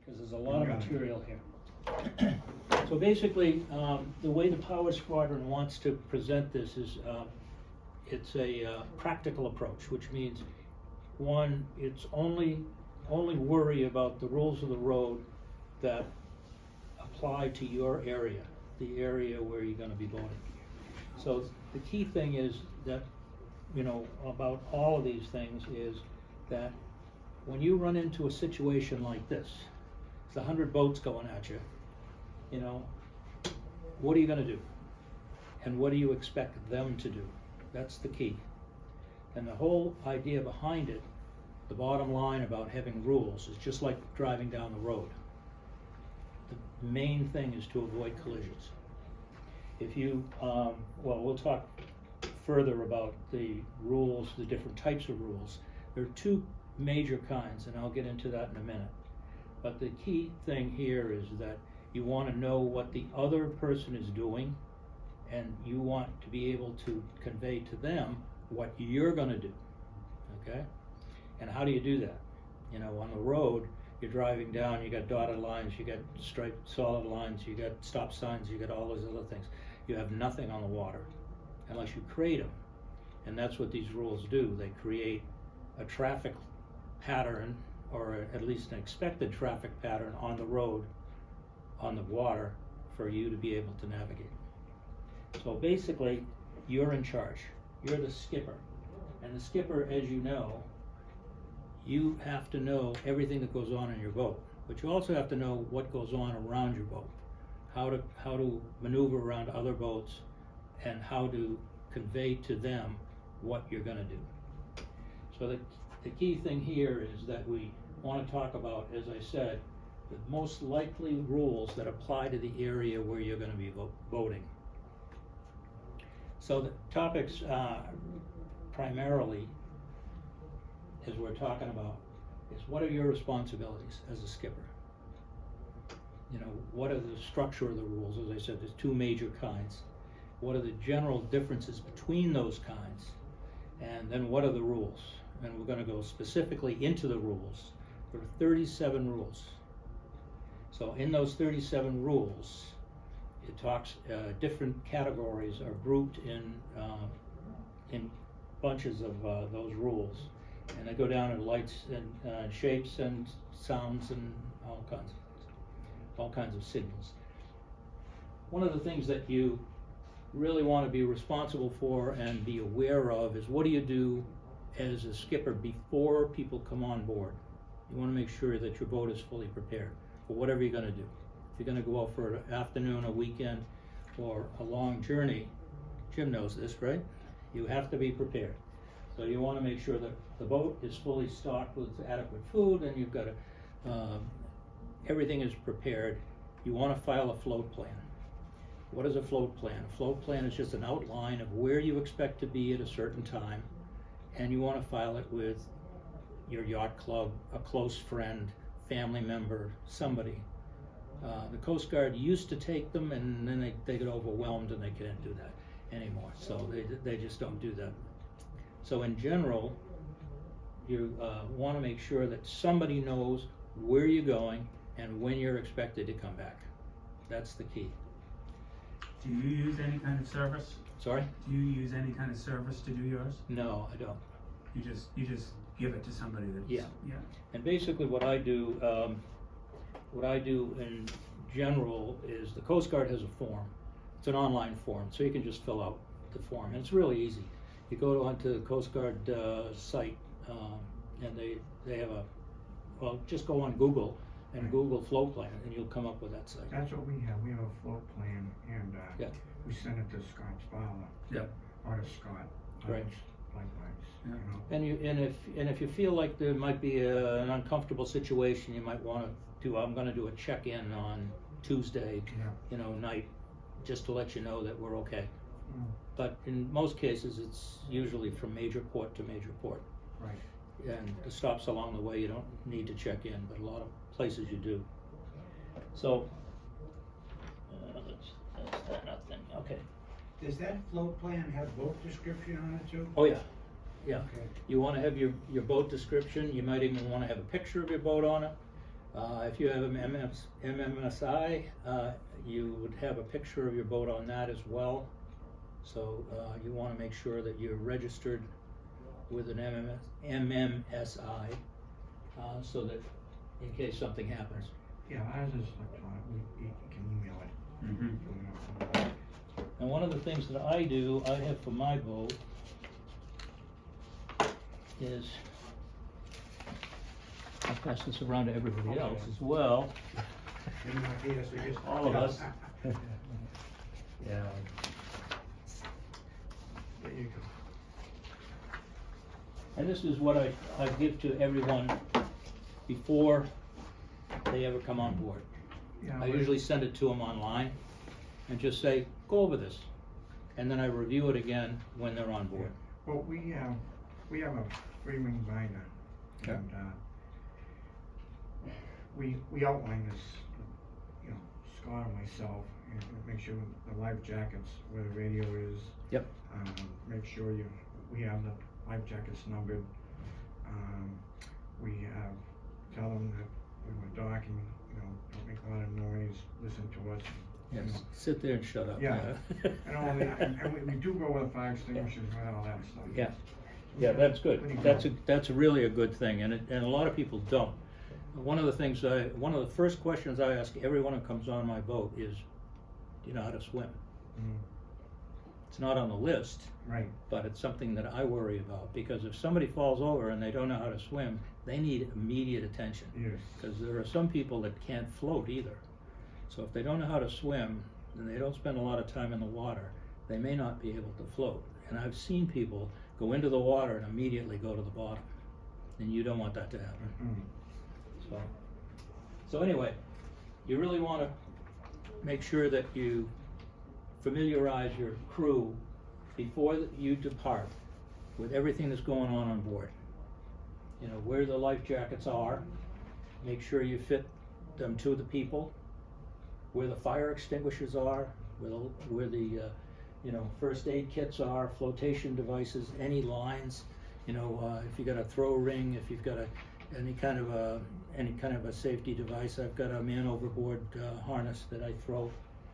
because there's a lot of material here. So basically, the way the Power Squadron wants to present this is, it's a practical approach, which means, one, it's only worry about the rules of the road that apply to your area, the area where you're gonna be voting. So the key thing is that, you know, about all of these things is that when you run into a situation like this, it's 100 boats going at you, you know, what are you gonna do? And what do you expect them to do? That's the key. And the whole idea behind it, the bottom line about having rules, is just like driving down the road. The main thing is to avoid collisions. If you, well, we'll talk further about the rules, the different types of rules. There are two major kinds, and I'll get into that in a minute. But the key thing here is that you want to know what the other person is doing, and you want to be able to convey to them what you're going to do, okay? And how do you do that? You know, on the road, you're driving down, you got dotted lines, you got striped solid lines, you got stop signs, you got all those other things. You have nothing on the water unless you create them. And that's what these rules do. They create a traffic pattern, or at least an expected traffic pattern on the road, on the water, for you to be able to navigate. So basically, you're in charge. You're the skipper. And the skipper, as you know, you have to know everything that goes on in your boat, but you also have to know what goes on around your boat, how to maneuver around other boats, and how to convey to them what you're going to do. So the key thing here is that we want to talk about, as I said, the most likely rules that apply to the area where you're going to be voting. So the topics primarily, as we're talking about, is what are your responsibilities as a skipper? You know, what are the structure of the rules? As I said, there's two major kinds. What are the general differences between those kinds? And then what are the rules? And we're going to go specifically into the rules. There are 37 rules. So in those 37 rules, it talks, different categories are grouped in bunches of those rules. And they go down in lights and shapes and sounds and all kinds of signals. One of the things that you really want to be responsible for and be aware of is, what do you do as a skipper before people come on board? You want to make sure that your boat is fully prepared for whatever you're going to do. If you're going to go out for an afternoon, a weekend, or a long journey, Jim knows this, right? You have to be prepared. So you want to make sure that the boat is fully stocked with adequate food, and you've got everything is prepared. You want to file a float plan. What is a float plan? A float plan is just an outline of where you expect to be at a certain time, and you want to file it with your yacht club, a close friend, family member, somebody. The Coast Guard used to take them, and then they get overwhelmed and they can't do that anymore. So they just don't do that. So in general, you want to make sure that somebody knows where you're going and when you're expected to come back. That's the key. Do you use any kind of service? Sorry? Do you use any kind of service to do yours? No, I don't. You just give it to somebody that's... Yeah. Yeah. And basically what I do in general is, the Coast Guard has a form. It's an online form, so you can just fill out the form, and it's really easy. You go onto the Coast Guard site, and they have well, just go on Google and Google float plan, and you'll come up with that site. That's what we have. We have a float plan, and Yeah. we send it to Scott's Fowler. Yeah. Or to Scott. Right. Likewise. Yeah. You know. And if you feel like there might be an uncomfortable situation, you might want to do. I'm going to do a check-in on Tuesday, Yeah. night, just to let you know that we're okay. Mm. But in most cases, it's usually from major port to major port. Right. And the stops along the way, you don't need to check in, but a lot of places you do. So, that's that thing. Okay. Does that float plan have boat description on it too? Oh yeah, yeah. Okay. You want to have your boat description. You might even want to have a picture of your boat on it. If you have an MMSI, you would have a picture of your boat on that as well. So you want to make sure that you're registered with an MMSI, so that in case something happens. Yeah, ours is electronic, you can email it. Mm-hmm. And one of the things that I do, I have for my boat, is I pass this around to everybody else as well. You're not here, so just. All of us. Yeah. There you go. And this is what I give to everyone before they ever come on board. Yeah, I but- usually send it to them online and just say, go over this. And then I review it again when they're on board. Well, we have a three-ring binder, Okay. and, we outline this, you know, Scott and myself, and make sure the life jackets, where the radio is. Yep. Make sure we have the life jackets numbered. We tell them that when we're docking, you know, don't make a lot of noise, listen to us. You Yes, know. sit there and shut up. Yeah, and all that, and we do go with fire extinguishers and all that stuff. Yeah, yeah, that's good. Pretty That's really a good thing, and a lot of people don't. One of the first questions I ask everyone who comes on my boat is, do you know how to swim? Mm, It's not on the list, right, but it's something that I worry about, because if somebody falls over and they don't know how to swim, they need immediate attention. yes. Because there are some people that can't float either. So if they don't know how to swim, and they don't spend a lot of time in the water, they may not be able to float. And I've seen people go into the water and immediately go to the bottom, and you don't want that to happen. Mm, So anyway, you really want to make sure that you familiarize your crew before you depart with everything that's going on board. You know, where the life jackets are, make sure you fit them to the people, where the fire extinguishers are, where the first aid kits are, flotation devices, any lines, if you got a throw ring, if you've got any kind of a safety device. I've got a man overboard harness that I throw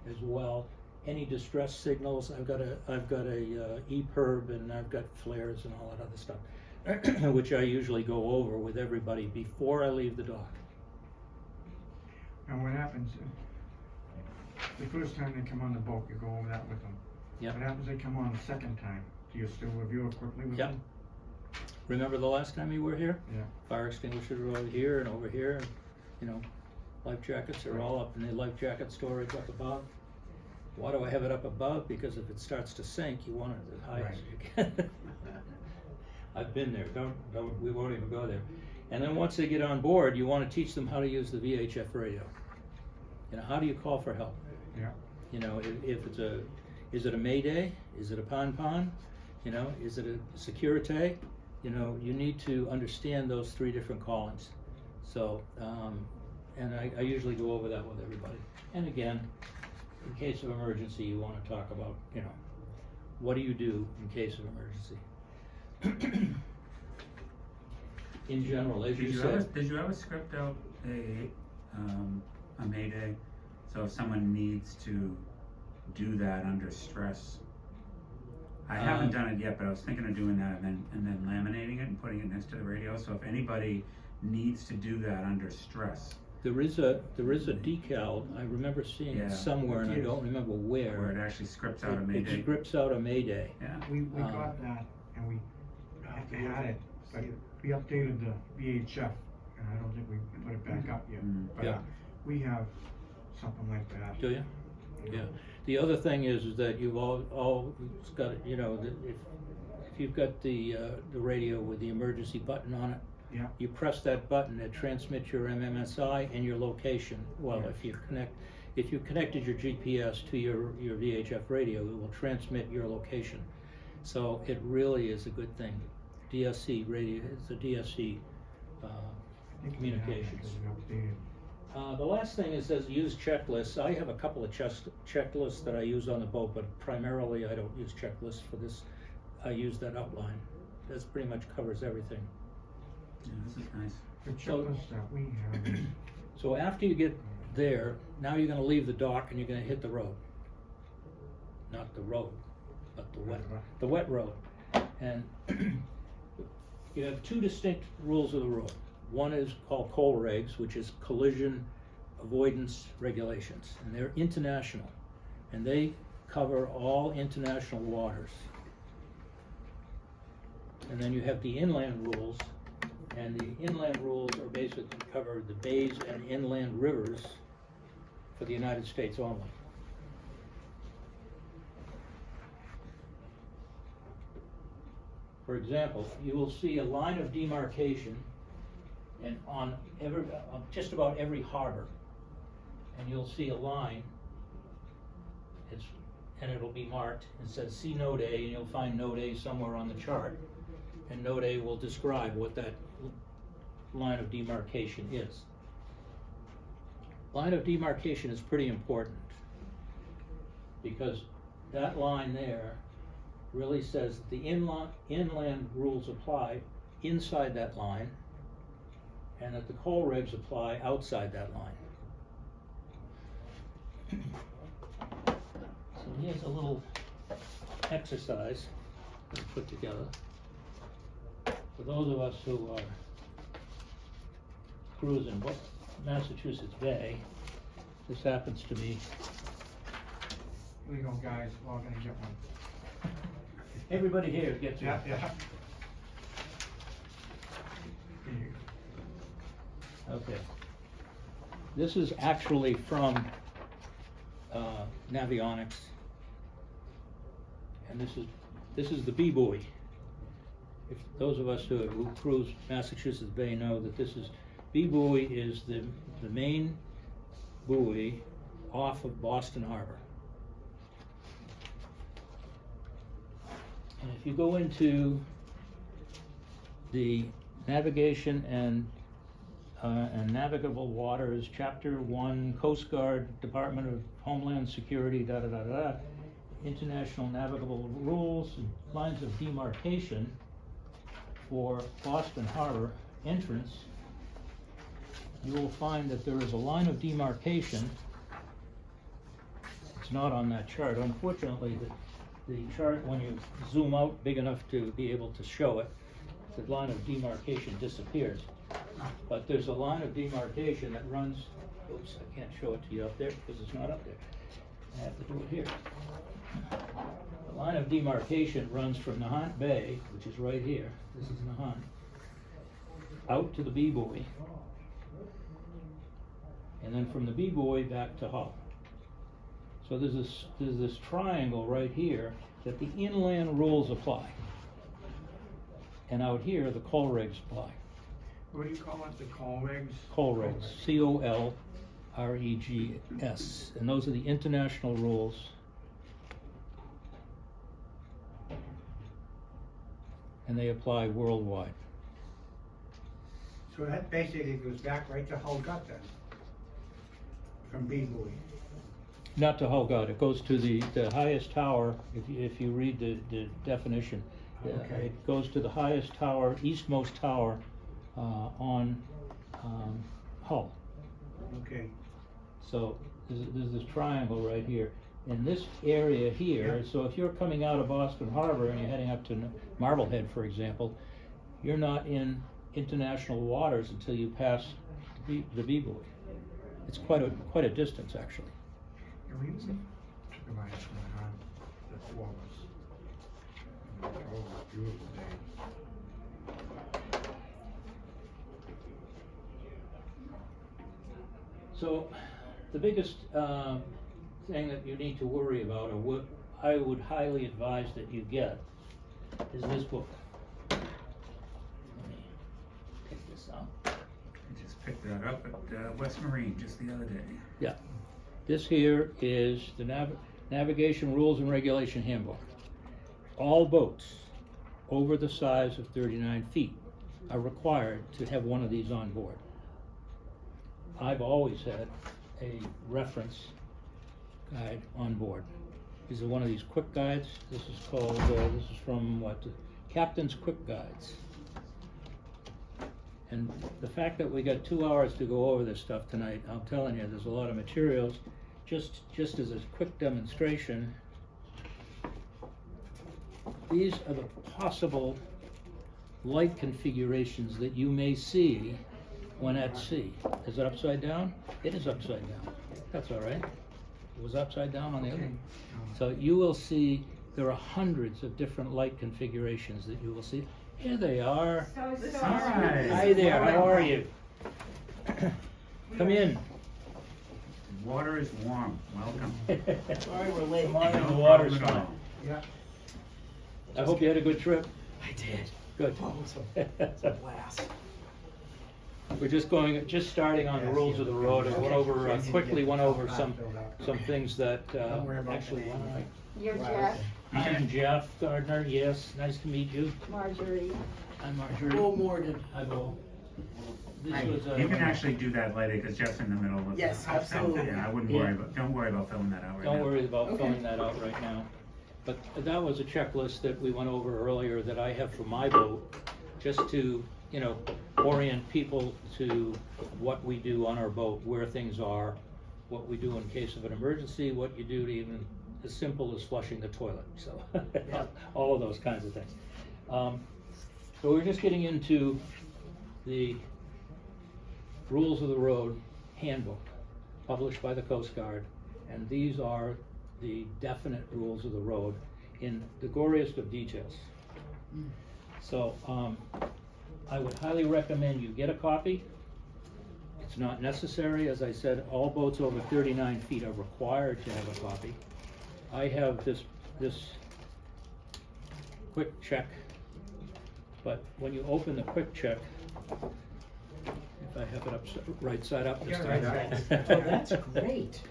as well. Any distress signals, I've got a EPIRB, and I've got flares and all that other stuff, which I usually go over with everybody before I leave the dock. and what happens, the first time they come on the boat, you go over that with them. Yep. What happens they come on the second time? Do you still review it quickly with Yep. them? Remember the last time you were here? Yeah. Fire extinguishers are over here and over here, and, life jackets are all up in the life jacket storage up above. Why do I have it up above? Because if it starts to sink, you want it as high as you can. I've been there, we won't even go there. And then once they get on board, you want to teach them how to use the VHF radio. How do you call for help? Yeah. If it's is it a Mayday? Is it a Pon? Is it a Securite? You need to understand those three different callings. So, and I usually go over that with everybody. And again, in case of emergency, you want to talk about, what do you do in case of emergency? In general, as you said. Did you ever script out a Mayday? So if someone needs to do that under stress, I haven't done it yet, but I was thinking of doing that and then laminating it and putting it next to the radio. So if anybody needs to do that under stress, There is a decal, I remember seeing it Yeah. somewhere, and I Yes. don't remember where it where. actually scripts out a It Mayday. scripts out a Mayday. Yeah. We got that, and we had it, but we updated the VHF, and I don't think we put it back up yet. Mm. But Yeah. we have something like that. Do you? you know. Yeah. The other thing is that you've all got, that if you've got the radio with the emergency button on it, Yeah. you press that button, it transmits your MMSI and your location. Well, Yes. if you connected your GPS to your VHF radio, it will transmit your location. So it really is a good thing. DSC radio, it's a DSC I think we have it, communications. because we updated. The last thing is says use checklists. I have a couple of checklists that I use on the boat, but primarily I don't use checklists for this. I use that outline. That's pretty much covers everything. Yeah, this is nice. The checklist that we have is So after you get there, now you're gonna leave the dock and you're gonna hit the road. Not the road, but the wet road. And you have two distinct rules of the road. One is called coal regs, which is collision avoidance regulations, and they're international, and they cover all international waters. And then you have the inland rules, and the inland rules are basically cover the bays and inland rivers for the United States only. For example, you will see a line of demarcation and on just about every harbor, and you'll see a line, and it'll be marked, it says see Node A, and you'll find Node A somewhere on the chart, and Node A will describe what that line of demarcation is. Line of demarcation is pretty important, because that line there really says that the inland rules apply inside that line, and that the coal regs apply outside that line. So here's a little exercise that I put together for those of us who are cruising Massachusetts Bay. This happens to be. Here we go, guys, we're all gonna get one. Everybody here gets one. Yeah. Here you go. Okay. This is actually from Navionics, and this is the B buoy. If those of us who cruise Massachusetts Bay know that this is B buoy is the main buoy off of Boston Harbor. And if you go into the navigation and navigable waters, Chapter 1, Coast Guard, Department of Homeland Security, International Navigable Rules, and lines of demarcation for Boston Harbor entrance, you will find that there is a line of demarcation. It's not on that chart. Unfortunately, the chart, when you zoom out big enough to be able to show it, the line of demarcation disappears. But there's a line of demarcation that runs, oops, I can't show it to you up there because it's not up there. I have to do it here. The line of demarcation runs from Nahant Bay, which is right here, this is Nahant, out to the B buoy, and then from the B buoy back to Hull. So there's this triangle right here that the inland rules apply. And out here, the coal regs apply. What do you call it, the coal regs? Coal regs, COLREGS, and those are the international rules. And they apply worldwide. So that basically goes back right to Hull Gut then, from B buoy. Not to Hull Gut, it goes to the highest tower, if you read the definition. Okay. It goes to the highest tower, eastmost tower, on Hull. Okay. So there's this triangle right here. In this area here, Yeah. so if you're coming out of Boston Harbor and you're heading up to Marblehead, for example, you're not in international waters until you pass the B buoy. It's quite a distance, actually. Yeah, we took a ride from the four of us. And it was a beautiful day. So the biggest thing that you need to worry about, or what I would highly advise that you get, is this book. Let me pick this up. I just picked that up at West Marine just the other day. Yeah. This here is the Navigation Rules and Regulation Handbook. All boats over the size of 39 feet are required to have one of these on board. I've always had a reference guide on board. These are one of these quick guides. This is called, this is from what? Captain's Quick Guides. And the fact that we got 2 hours to go over this stuff tonight, I'm telling you, there's a lot of materials. Just as a quick demonstration, these are the possible light configurations that you may see when at sea. Is it upside down? It is upside down. That's all right. It was upside down on the other. So you will see there are hundreds of different light configurations that you will see. Here they are. Hi. Hi there, how are you? Come in. Water is warm, welcome. Sorry we're late. Come on in, No the water's problem at fine. all. Yeah. I hope you had a good trip. I did. Good. Oh, it was a blast. We're just starting on the rules of the road. I went over, quickly went over some things that, Don't worry about actually, the one name. of my. You're Jeff, I'm Jeff Gardner, yes, nice to meet you. Marjorie. I'm Marjorie. Oh, Morgan. Hi, Bo. This Hi. was, You can actually do that later, because Jeff's in the middle of. Yes, so, absolutely. Yeah, I wouldn't Yeah. worry about, don't worry about filling that out right now. Don't worry about Okay. filling that out right now. But that was a checklist that we went over earlier that I have for my boat, just to, orient people to what we do on our boat, where things are, what we do in case of an emergency, what you do to even as simple as flushing the toilet, so, all of those kinds of things. So we're just getting into the Rules of the Road Handbook, published by the Coast Guard, and these are the definite rules of the road in the goriest of details. So, I would highly recommend you get a copy. It's not necessary, as I said, all boats over 39 feet are required to have a copy. I have this quick check, but when you open the quick check, if I have it right side up this Yeah, time. right Oh, that's great.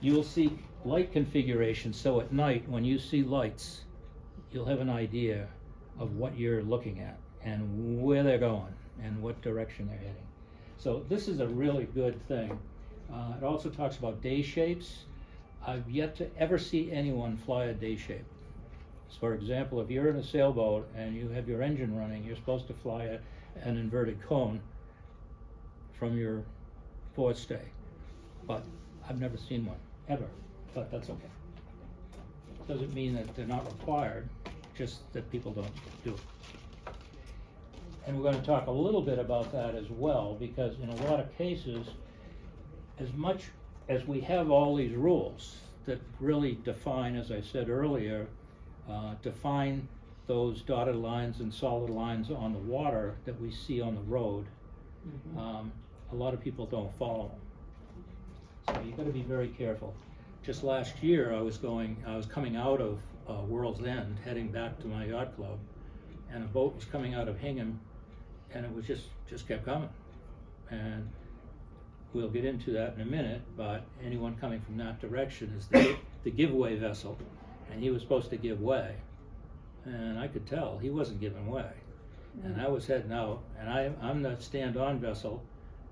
You'll see light configuration, so at night, when you see lights, you'll have an idea of what you're looking at and where they're going and what direction they're heading. So this is a really good thing. It also talks about day shapes. I've yet to ever see anyone fly a day shape. So for example, if you're in a sailboat and you have your engine running, you're supposed to fly an inverted cone from your forestay. But I've never seen one, ever, but that's okay. Doesn't mean that they're not required, just that people don't do it. And we're gonna talk a little bit about that as well, because in a lot of cases, as much as we have all these rules that really define, as I said earlier, define those dotted lines and solid lines on the water that we see on the road, a lot of people don't follow them. So you gotta be very careful. Just last year, I was coming out of World's End, heading back to my yacht club, and a boat was coming out of Hingham, and it was just kept coming. And we'll get into that in a minute, but anyone coming from that direction is the giveaway vessel, and he was supposed to give way. And I could tell he wasn't giving way. And I was heading out, and I'm the stand-on vessel,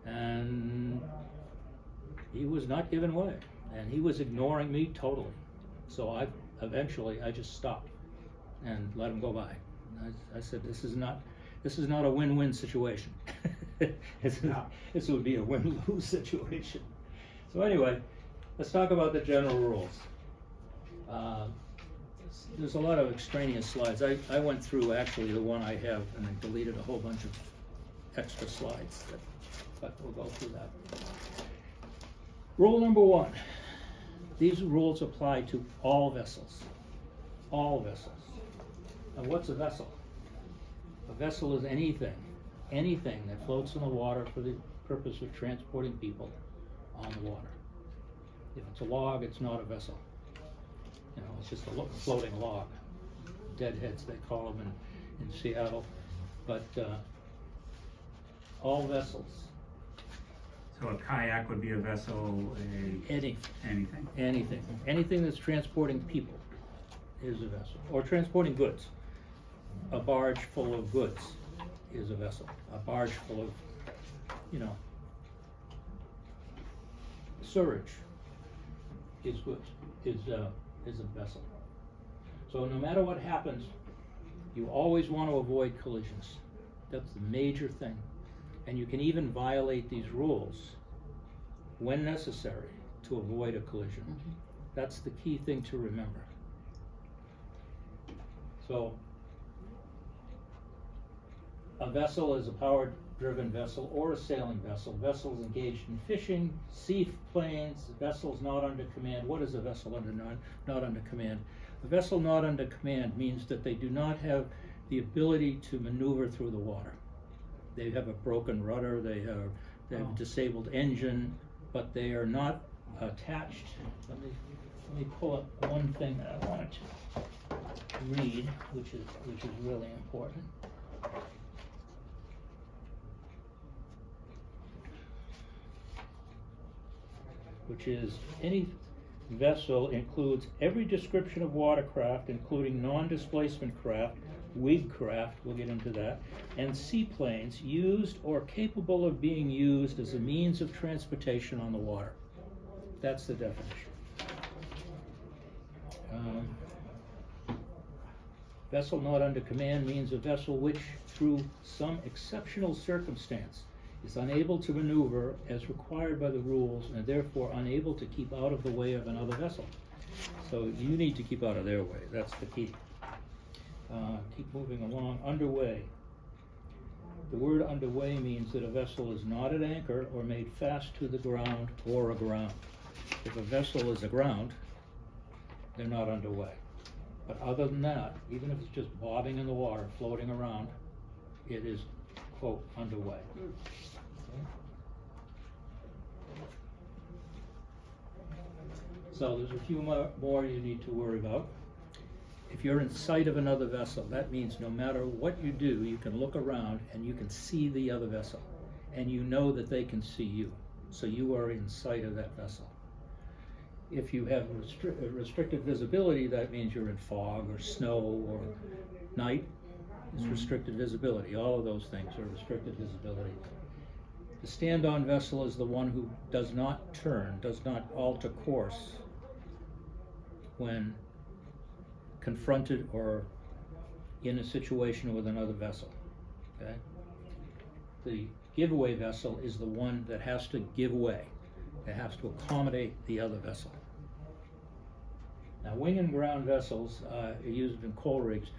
and he was not giving way, and he was ignoring me totally. So I just stopped and let him go by. I said, this is not a win-win situation. This would be a win-lose situation. So anyway, let's talk about the general rules. There's a lot of extraneous slides. I went through actually the one I have, and I deleted a whole bunch of extra slides, but we'll go through that. Rule number 1. These rules apply to all vessels. All vessels. Now what's a vessel? A vessel is anything that floats in the water for the purpose of transporting people on the water. If it's a log, it's not a vessel. It's just a floating log. Deadheads, they call them in Seattle. But all vessels. So a kayak would be a vessel, anything. Anything that's transporting people is a vessel, or transporting goods. A barge full of goods is a vessel. A barge full of, sewage is goods, is a vessel. So no matter what happens, you always want to avoid collisions. That's the major thing. And you can even violate these rules when necessary to avoid a collision. That's the key thing to remember. So, a vessel is a power-driven vessel or a sailing vessel. Vessels engaged in fishing, seaplanes, vessels not under command. What is a vessel under not under command? A vessel not under command means that they do not have the ability to maneuver through the water. They have a broken rudder, they have disabled engine, but they are not attached. Let me pull up one thing that I wanted to read, which is really important. Which is, any vessel includes every description of watercraft, including non-displacement craft, wig craft, we'll get into that, and seaplanes used or capable of being used as a means of transportation on the water. That's the definition. Vessel not under command means a vessel which, through some exceptional circumstance, is unable to maneuver as required by the rules and therefore unable to keep out of the way of another vessel. So you need to keep out of their way, that's the key. Keep moving along. Underway. The word underway means that a vessel is not at anchor or made fast to the ground or aground. If a vessel is aground, they're not underway. But other than that, even if it's just bobbing in the water, floating around, it is, quote, underway. Okay. So there's a few more you need to worry about. If you're in sight of another vessel, that means no matter what you do, you can look around and you can see the other vessel. And you know that they can see you. So you are in sight of that vessel. If you have restricted visibility, that means you're in fog or snow or night. It's restricted visibility. All of those things are restricted visibility. The stand-on vessel is the one who does not turn, does not alter course when confronted or in a situation with another vessel. Okay? The giveaway vessel is the one that has to give way. It has to accommodate the other vessel. Now, wing and ground vessels are used in coal rigs.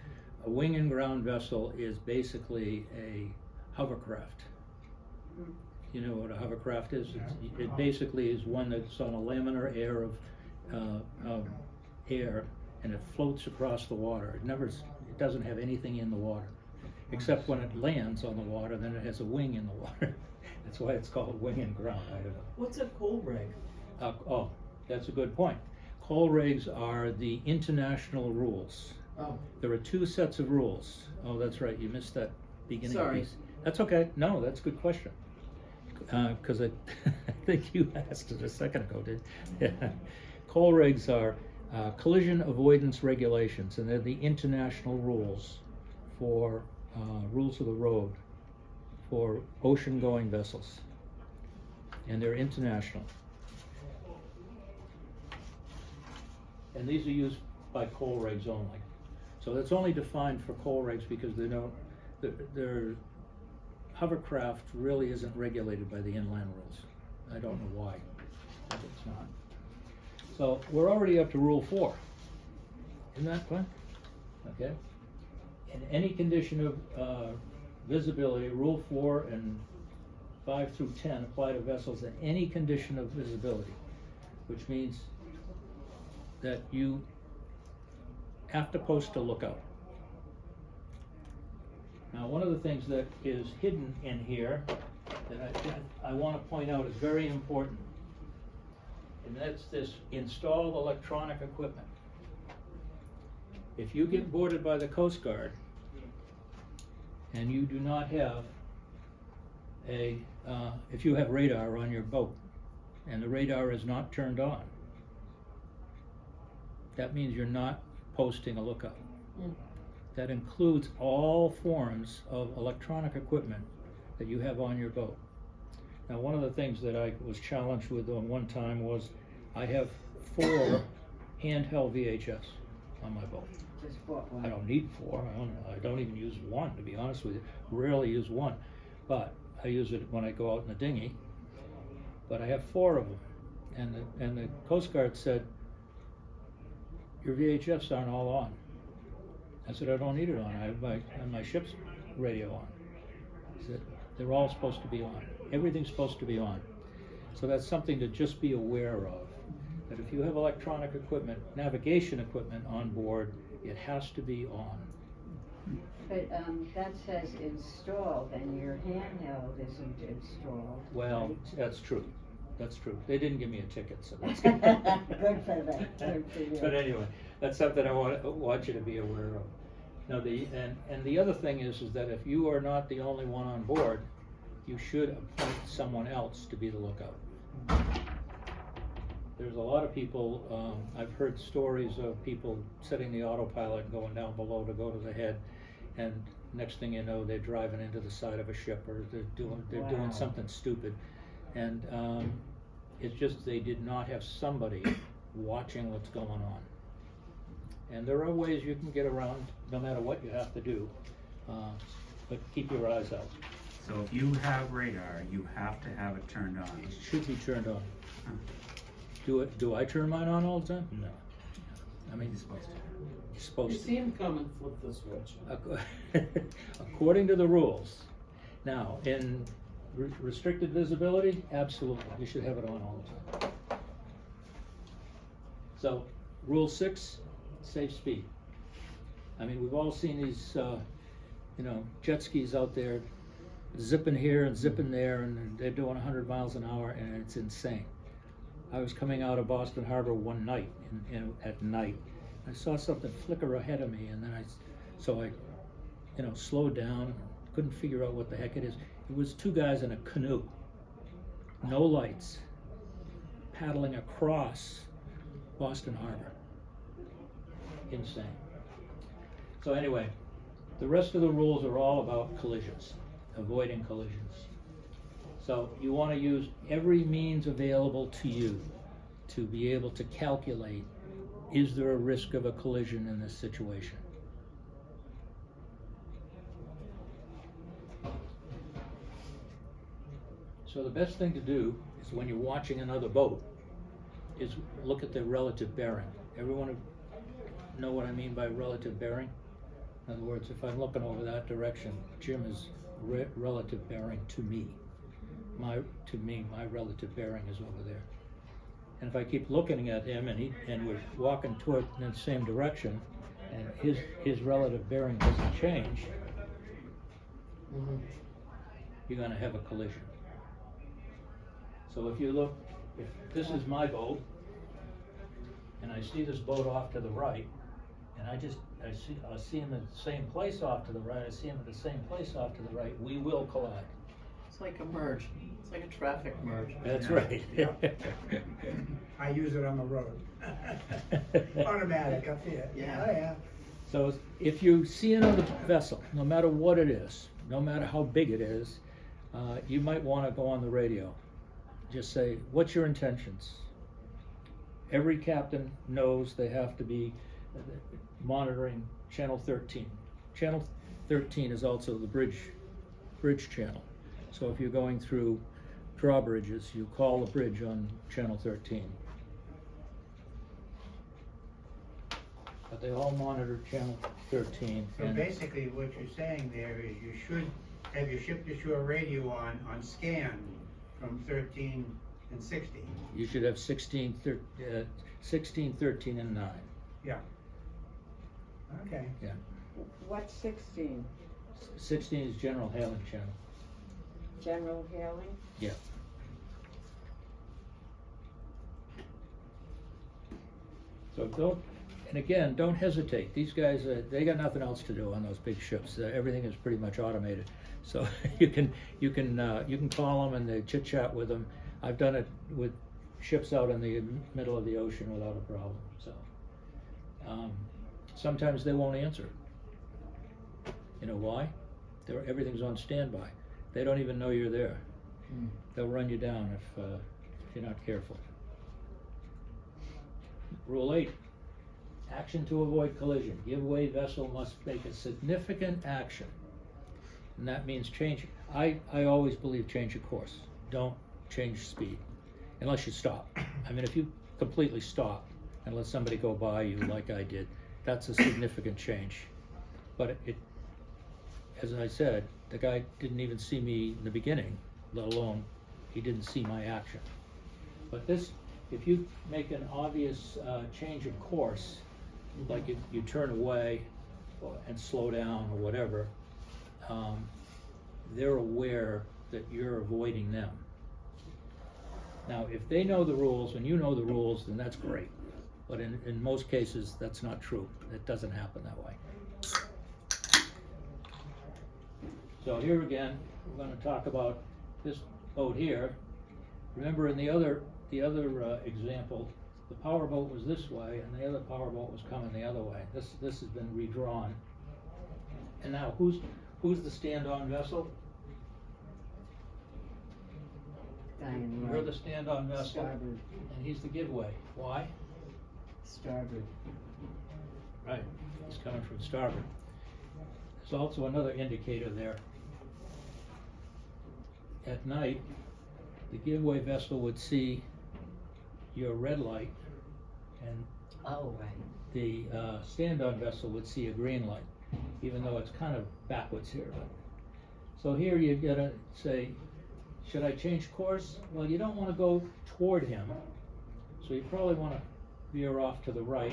A wing and ground vessel is basically a hovercraft. You know what a hovercraft is? It basically is one that's on a laminar air of air, and it floats across the water. It doesn't have anything in the water, except when it lands on the water, then it has a wing in the water. That's why it's called wing and ground. I don't know. What's a coal rig? Oh, that's a good point. Coal rigs are the international rules. Oh, There are two sets of rules. Oh, that's right, you missed that beginning Sorry. piece. That's okay. No, that's a good question. Because I think you asked it a second ago, did you? Coal rigs are collision avoidance regulations, and they're the international rules for rules of the road for ocean-going vessels. And they're international. And these are used by coal rigs only. So that's only defined for coal rigs because their hovercraft really isn't regulated by the inland rules. I don't know why, but it's not. So we're already up to Rule 4. Isn't that fun? Okay. In any condition of visibility, Rule 4 and 5 through 10 apply to vessels in any condition of visibility, which means that you have to post a lookout. Now, one of the things that is hidden in here that I want to point out is very important, and that's this: installed electronic equipment. If you get boarded by the Coast Guard and you do not have if you have radar on your boat and the radar is not turned on, that means you're not posting a lookout. That includes all forms of electronic equipment that you have on your boat. Now, one of the things that I was challenged with on one time was I have 4 handheld VHS on my boat. Just bought one. I don't need four, I don't even use one, to be honest with you, rarely use one. But I use it when I go out in the dinghy, but I have four of them. And the Coast Guard said, your VHFs aren't all on. I said, I don't need it on, I have my ship's radio on. He said, they're all supposed to be on, everything's supposed to be on. So that's something to just be aware of, that if you have electronic equipment, navigation equipment on board, it has to be on. But, that says installed and your handheld isn't installed. Well, right? that's true, that's true. They didn't give me a ticket, so that's Good for them, good for you. But anyway, that's something I want you to be aware of. Now, and the other thing is that if you are not the only one on board, you should appoint someone else to be the lookout. There's a lot of people, I've heard stories of people setting the autopilot and going down below to go to the head, and next thing you know, they're driving into the side of a ship, or they're doing Wow. something stupid. And it's just they did not have somebody watching what's going on. And there are ways you can get around, no matter what you have to do, but keep your eyes out. So if you have radar, you have to have it turned on. It should be turned on. Huh. Do I turn mine on all the time? No. I mean, You're supposed to. you're You supposed see him come and flip the switch. to. According to the rules. Now, in restricted visibility, absolutely, you should have it on all the time. So, rule 6, safe speed. I mean, we've all seen these, jet skis out there zipping here and zipping there, and they're doing 100 miles an hour, and it's insane. I was coming out of Boston Harbor one night, at night. I saw something flicker ahead of me, and then I slowed down, couldn't figure out what the heck it is. It was two guys in a canoe, no lights, paddling across Boston Harbor. Insane. So anyway, the rest of the rules are all about collisions, avoiding collisions. So you want to use every means available to you to be able to calculate, is there a risk of a collision in this situation? So the best thing to do is when you're watching another boat, is look at the relative bearing. Everyone know what I mean by relative bearing? In other words, if I'm looking over that direction, Jim is relative bearing to me. My relative bearing is over there. And if I keep looking at him and we're walking toward in the same direction, and his relative bearing doesn't change, you're gonna have a collision. So if you look, if this is my boat, and I see this boat off to the right, and I see him at the same place off to the right, I see him at the same place off to the right, we will collide. It's like a merge. It's like a traffic merge. That's Yeah. right. I use it on the road. Automatic up here. Yeah. Oh, yeah. So if you see another vessel, no matter what it is, no matter how big it is, you might want to go on the radio. Just say, what's your intentions? Every captain knows they have to be monitoring channel 13. Channel 13 is also the bridge channel. So if you're going through drawbridges, you call the bridge on channel 13. But they all monitor channel 13. So basically, what you're saying there is you should have your ship-to-shore radio on scan from 13 and 16. You should have 16, 13, and 9. Yeah. Okay. Yeah. What's 16? 16 is general hailing channel. General hailing? Yeah. So don't hesitate. These guys, they got nothing else to do on those big ships. Everything is pretty much automated. So you can call them and they chit chat with them. I've done it with ships out in the middle of the ocean without a problem. So sometimes they won't answer. You know why? Everything's on standby. They don't even know you're there. They'll run you down if you're not careful. Rule 8, Action to avoid collision. Giveaway vessel must make a significant action. And that means change. I always believe change your course. Don't change speed. Unless you stop. I mean, if you completely stop and let somebody go by you like I did, that's a significant change. But it, as I said, the guy didn't even see me in the beginning, let alone he didn't see my action. But this, if you make an obvious change of course, like you turn away and slow down or whatever, they're aware that you're avoiding them. Now, if they know the rules and you know the rules, then that's great. But in most cases, that's not true. It doesn't happen that way. So here again, we're going to talk about this boat here. Remember in the other example, the power boat was this way and the other power boat was coming the other way. This has been redrawn. And now who's the stand-on vessel? Dying You're right. the stand-on vessel, Starboard. and he's the giveaway. Why? Starboard. Right, he's coming from starboard. There's also another indicator there. At night, the giveaway vessel would see your red light, and Oh, right. the stand-on vessel would see a green light, even though it's kind of backwards here. But so here you gotta say, should I change course? Well, you don't want to go toward him, so you probably want to veer off to the right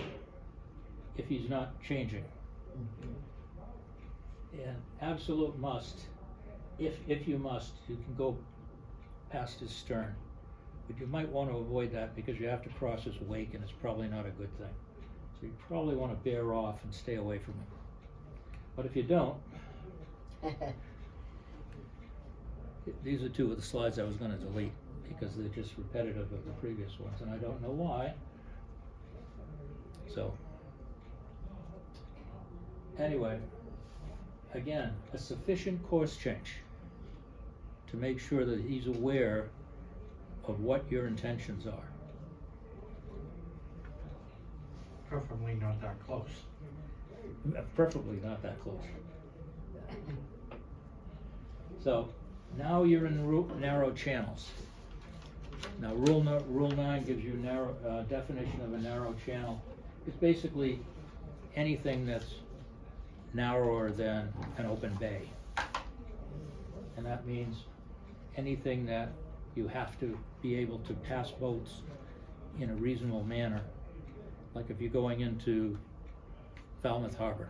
if he's not changing. And absolute must, if you must, you can go past his stern. But you might want to avoid that because you have to cross his wake and it's probably not a good thing. So you probably want to bear off and stay away from him. But if you don't, these are two of the slides I was going to delete because they're just repetitive of the previous ones and I don't know why. So, anyway, again, a sufficient course change to make sure that he's aware of what your intentions are. Preferably not that close. Preferably not that close. So, now you're in narrow channels. Now, Rule 9 gives you a definition of a narrow channel. It's basically anything that's narrower than an open bay. And that means anything that you have to be able to pass boats in a reasonable manner. Like if you're going into Falmouth Harbor,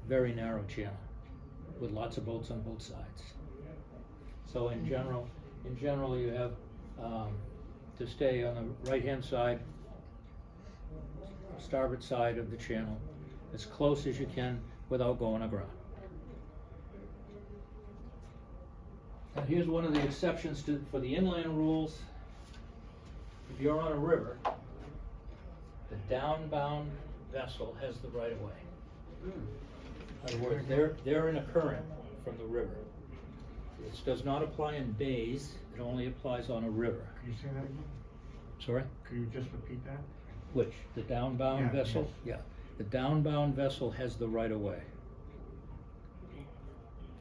very narrow channel with lots of boats on both sides. So in general you have to stay on the right-hand side, starboard side of the channel, as close as you can without going aground. And here's one of the exceptions for the inland rules. If you're on a river, the downbound vessel has the right of way. In other words, they're in a current from the river. This does not apply in bays, it only applies on a river. Can you say that again? Sorry? Could you just repeat that? Which? The downbound Yeah, vessel? yes. Yeah. The downbound vessel has the right of way.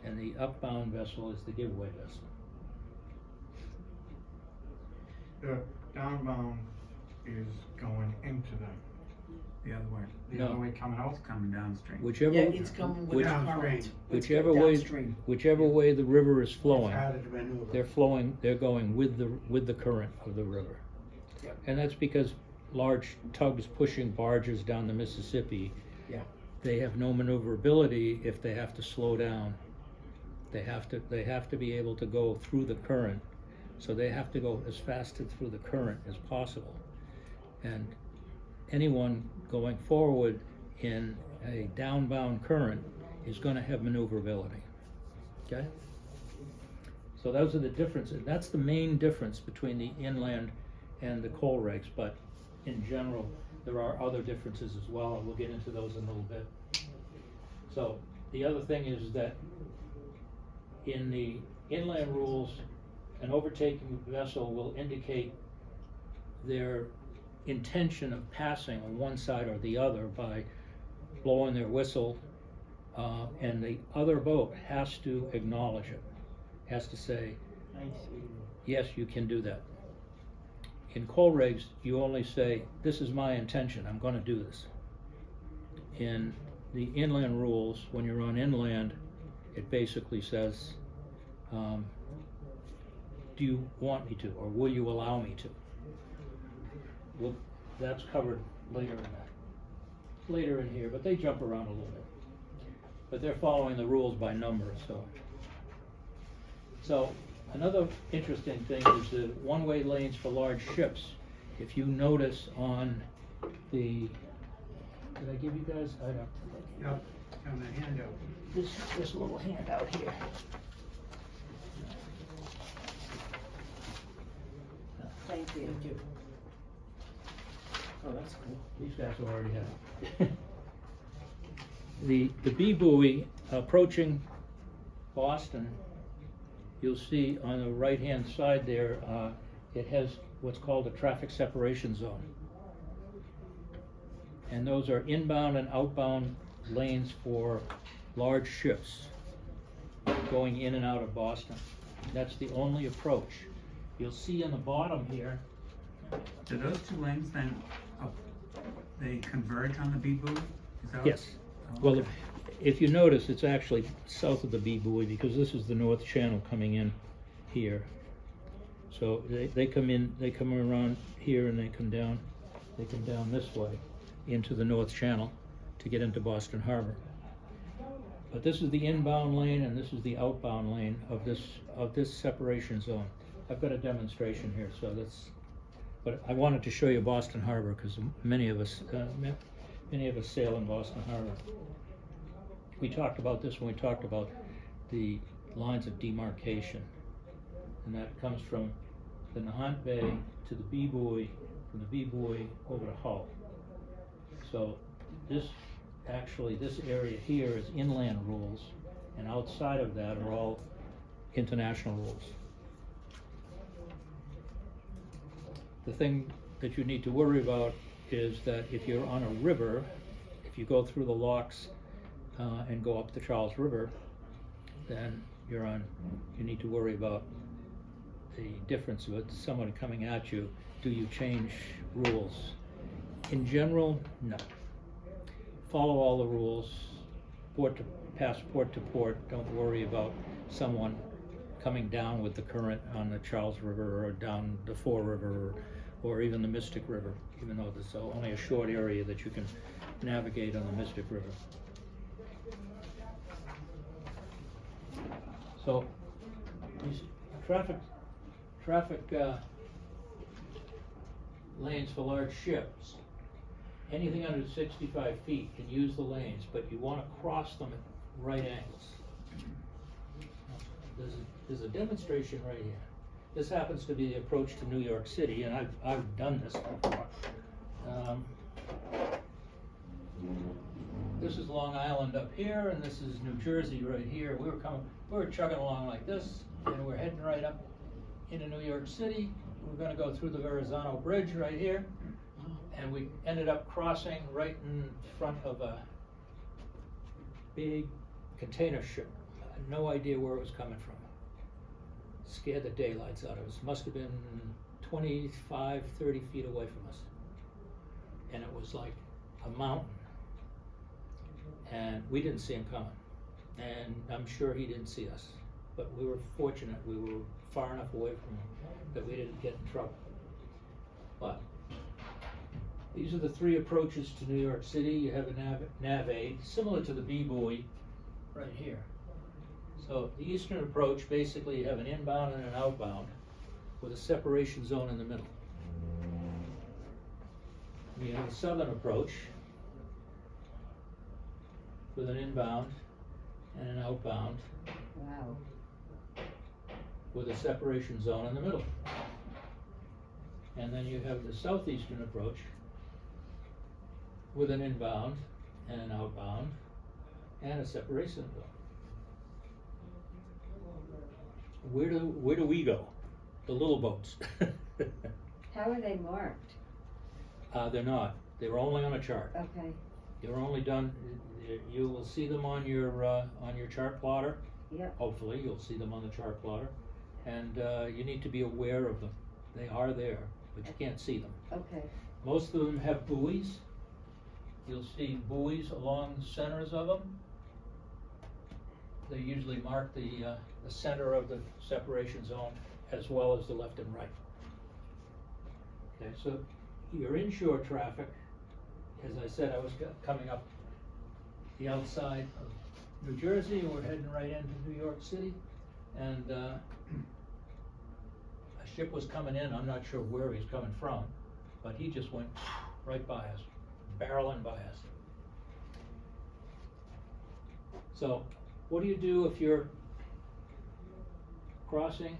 And the upbound vessel is the giveaway vessel. The downbound is going into The other way. the other No. way coming out. It's coming downstream. Whichever, Yeah, it's coming with Which- the current. Downstream. whichever It's way, downstream. whichever way the river is flowing, It's harder to maneuver. they're going with the current of the river. Yep. And that's because large tugs pushing barges down the Mississippi, Yeah. they have no maneuverability if they have to slow down. They have to be able to go through the current, so they have to go as fast through the current as possible. And anyone going forward in a downbound current is going to have maneuverability. Okay? So those are the differences. That's the main difference between the inland and the coal regs, but in general, there are other differences as well, and we'll get into those in a little bit. So the other thing is that in the inland rules, an overtaking vessel will indicate their intention of passing on one side or the other by blowing their whistle, and the other boat has to acknowledge it, has to say, I see. yes, you can do that. In coal rigs, you only say, this is my intention, I'm gonna do this. In the inland rules, when you're on inland, it basically says, do you want me to, or will you allow me to? Well, that's covered later in here, but they jump around a little bit. But they're following the rules by number, so. So, another interesting thing is the one-way lanes for large ships. If you notice on the, did I give you guys, I don't. Yep, on the handout. This little handout here. Thank you. Thank you. Oh, that's cool. These guys already have it. The B buoy approaching Boston, you'll see on the right-hand side there, it has what's called a traffic separation zone. And those are inbound and outbound lanes for large ships going in and out of Boston. That's the only approach. You'll see in the bottom here, Do those two lanes then, they converge on the B buoy? Is that what- yes. Oh, Well, okay. if you notice, it's actually south of the B buoy because this is the North Channel coming in here. So they come in, they come around here and they come down this way into the North Channel to get into Boston Harbor. But this is the inbound lane and this is the outbound lane of this separation zone. I've got a demonstration here, so that's, but I wanted to show you Boston Harbor because many of us sail in Boston Harbor. We talked about this when we talked about the lines of demarcation. And that comes from the Nahant Bay to the B buoy, from the B buoy over to Hull. So this area here is inland rules, and outside of that are all international rules. The thing that you need to worry about is that if you're on a river, if you go through the locks and go up the Charles River, then you need to worry about the difference with someone coming at you. Do you change rules? In general, no. Follow all the rules, pass port to port. Don't worry about someone coming down with the current on the Charles River or down the Fore River or even the Mystic River, even though there's only a short area that you can navigate on the Mystic River. So these traffic lanes for large ships, anything under 65 feet can use the lanes, but you want to cross them at right angles. There's a demonstration right here. This happens to be the approach to New York City, and I've done this before. This is Long Island up here, and this is New Jersey right here. We were chugging along like this, and we're heading right up into New York City. We're gonna go through the Verrazano Bridge right here, and we ended up crossing right in front of a big container ship. I had no idea where it was coming from. Scared the daylights out of us. Must have been 25, 30 feet away from us. And it was like a mountain. And we didn't see him coming. And I'm sure he didn't see us. But we were fortunate. We were far enough away from him that we didn't get in trouble. But these are the three approaches to New York City. You have a nav aid, similar to the B buoy right here. So the eastern approach, basically you have an inbound and an outbound with a separation zone in the middle. You have a southern approach with an inbound and an outbound Wow. with a separation zone in the middle. And then you have the southeastern approach with an inbound and an outbound and a separation zone. Where do we go? The little boats. How are they marked? They're not, they're only on a chart. Okay, They're only done, you will see them on your chart plotter. yep, Hopefully, you'll see them on the chart plotter, and, you need to be aware of them. They are there, but you can't see them. okay, Most of them have buoys. You'll see buoys along the centers of them. They usually mark the center of the separation zone as well as the left and right. Okay, so your inshore traffic, as I said, I was coming up the outside of New Jersey, and we're heading right into New York City, and a ship was coming in. I'm not sure where he's coming from, but he just went right by us, barreling by us. So, what do you do if you're crossing?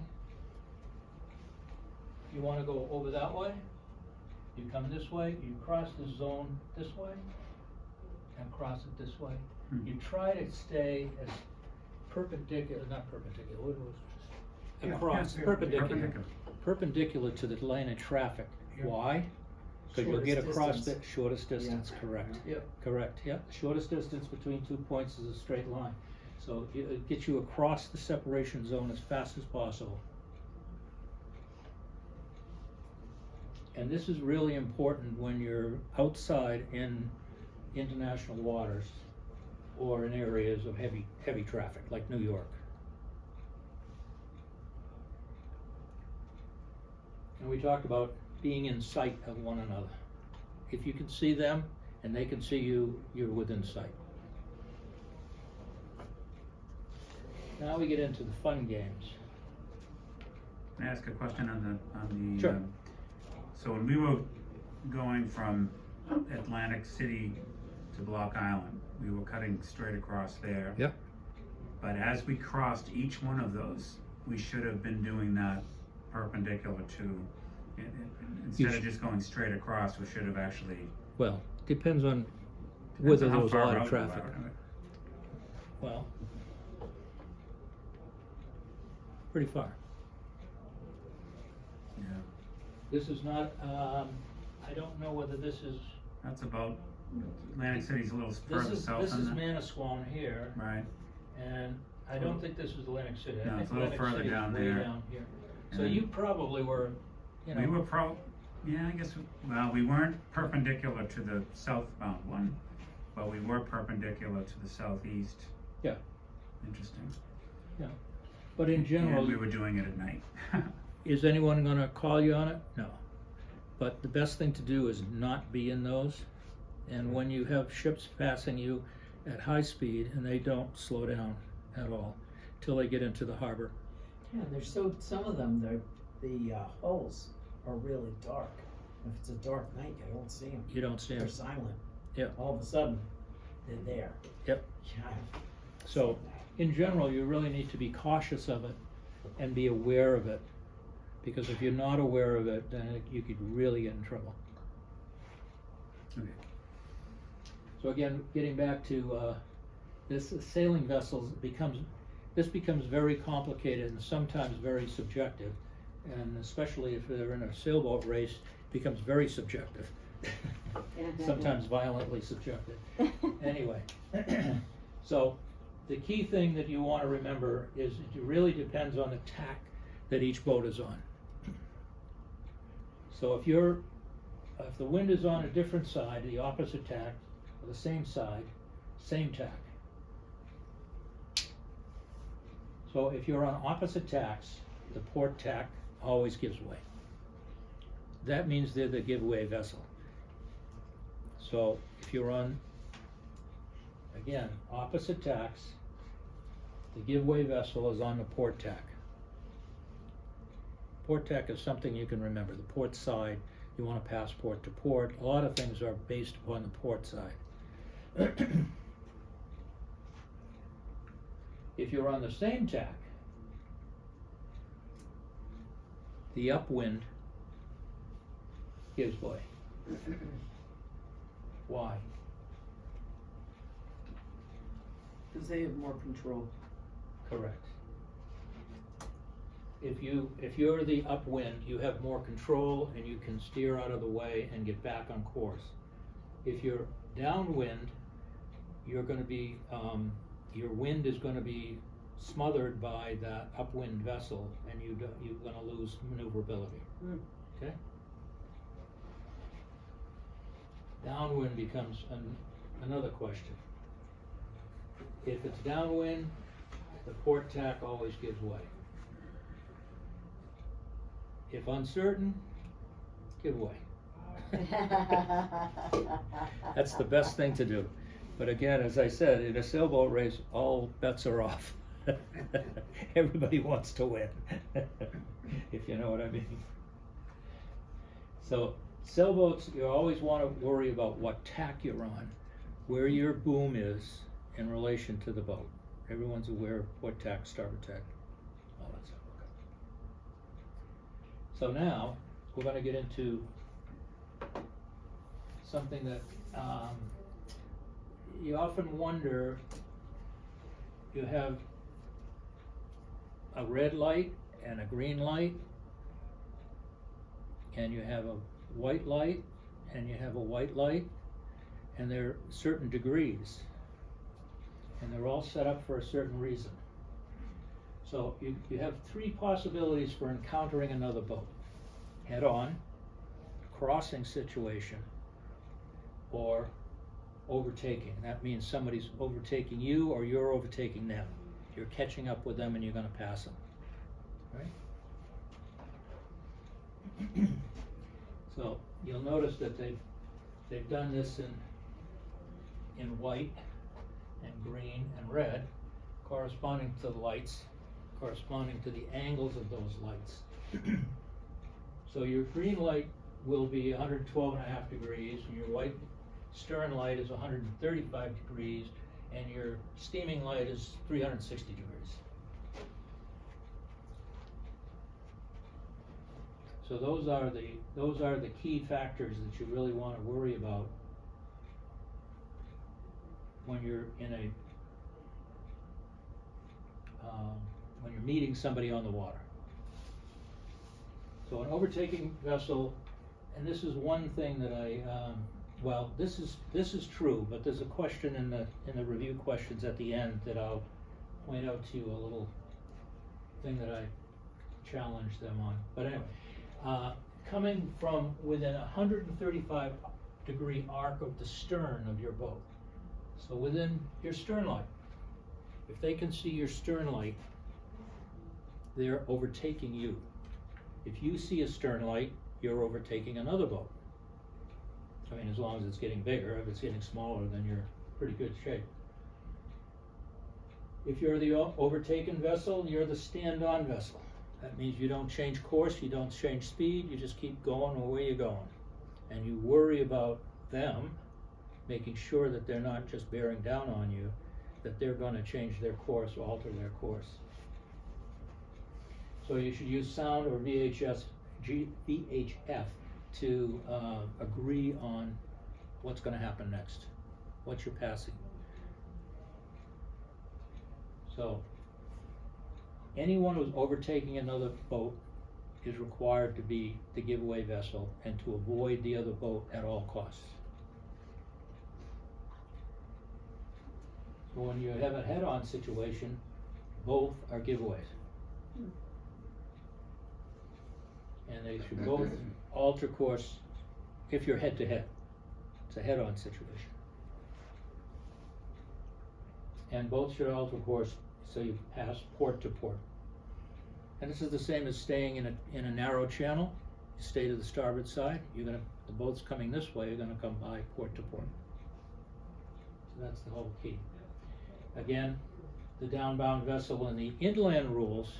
You wanna go over that way? You come this way, you cross the zone this way, and cross it this way. You try to stay as perpendicular, not perpendicular, what was it? Yeah, Across, yeah, perpendicular. Perpendicular to the lane of traffic. Yeah. Why? Cause you'll get Shortest across the distance. shortest distance, correct. Yep. Correct, yep, the shortest distance between 2 points is a straight line. So it gets you across the separation zone as fast as possible. And this is really important when you're outside in international waters or in areas of heavy traffic, like New York. And we talked about being in sight of one another. If you can see them and they can see you, you're within sight. Now we get into the fun games. Can I ask a question on the? Sure. So when we were going from Atlantic City to Block Island, we were cutting straight across there. Yep. But as we crossed each one of those, we should have been doing that perpendicular to, instead of just going straight across, we should have actually. Well, depends on depends whether on how there was a far lot out of you traffic. are. Well, pretty far. Yeah, This is not, I don't know whether this is, that's about, Atlantic City's a little further south this is than that. Manasquan here, Right, and I don't think this is Atlantic City. I No, think it's a little Atlantic further City is down way there. down here. So And- you probably were, you know. we were yeah, I guess, well, we weren't perpendicular to the southbound one, but we were perpendicular to the southeast. Yeah. Interesting. But in general, And we were doing it at night. is anyone gonna call you on it? No. But the best thing to do is not be in those. And when you have ships passing you at high speed and they don't slow down at all till they get into the harbor. Yeah, there's some of them, the hulls are really dark. If it's a dark night, you don't see them. You don't see They're them. silent. Yep. All of a sudden, they're there. Yep. Yeah. So, in general, you really need to be cautious of it and be aware of it. Because if you're not aware of it, then you could really get in trouble. Okay. So again, getting back to this sailing vessels becomes very complicated and sometimes very subjective, and especially if they're in a sailboat race, it becomes very subjective. Sometimes violently subjective. Anyway, so the key thing that you want to remember is it really depends on the tack that each boat is on. So if the wind is on a different side, the opposite tack, or the same side, same tack. So if you're on opposite tacks, the port tack always gives way. That means they're the giveaway vessel. So if you're on, again, opposite tacks, the giveaway vessel is on the port tack. Port tack is something you can remember. The port side, you want to pass port to port. A lot of things are based upon the port side. If you're on the same tack, the upwind gives way. Why? Because they have more control. Correct. if you're the upwind, you have more control and you can steer out of the way and get back on course. If you're downwind, you're gonna be, your wind is gonna be smothered by that upwind vessel, and you're gonna lose maneuverability. Hmm. Okay? Downwind becomes another question. If it's downwind, the port tack always gives way. If uncertain, give way. That's the best thing to do. But again, as I said, in a sailboat race, all bets are off. Everybody wants to win, if you know what I mean. So sailboats, you always want to worry about what tack you're on, where your boom is in relation to the boat. Everyone's aware of port tack, starboard tack, all that stuff. So now, we're gonna get into something that, you often wonder, you have a red light and a green light, and you have a white light, and you have a white light, and they're certain degrees, and they're all set up for a certain reason. So you have three possibilities for encountering another boat: head-on, crossing situation, or overtaking. That means somebody's overtaking you or you're overtaking them. You're catching up with them and you're gonna pass them, right? So you'll notice that they've done this in white and green and red, corresponding to the lights, corresponding to the angles of those lights. So your green light will be 112.5 degrees, and your white stern light is 135 degrees, and your steaming light is 360 degrees. So those are the key factors that you really want to worry about when you're in a when you're meeting somebody on the water. So an overtaking vessel, and this is one thing that well, this is true, but there's a question in the review questions at the end that I'll point out to you, a little thing that I challenged them on. But anyway, coming from within 135 degree arc of the stern of your boat, so within your stern light, if they can see your stern light, they're overtaking you. If you see a stern light, you're overtaking another boat. I mean, as long as it's getting bigger. If it's getting smaller, then you're in pretty good shape. If you're the overtaken vessel, you're the stand-on vessel. That means you don't change course, you don't change speed, you just keep going where you're going. And you worry about them, making sure that they're not just bearing down on you, that they're going to change their course or alter their course. So you should use sound or VHF to agree on what's going to happen next, what you're passing. So anyone who's overtaking another boat is required to be the giveaway vessel and to avoid the other boat at all costs. So when you have a head-on situation, both are giveaways. And they should both alter course if you're head-to-head. It's a head-on situation. And both should alter course so you pass port to port. And this is the same as staying in a narrow channel. You stay to the starboard side. The boat's coming this way, you're gonna come by port to port. So that's the whole key. Again, the downbound vessel in the inland rules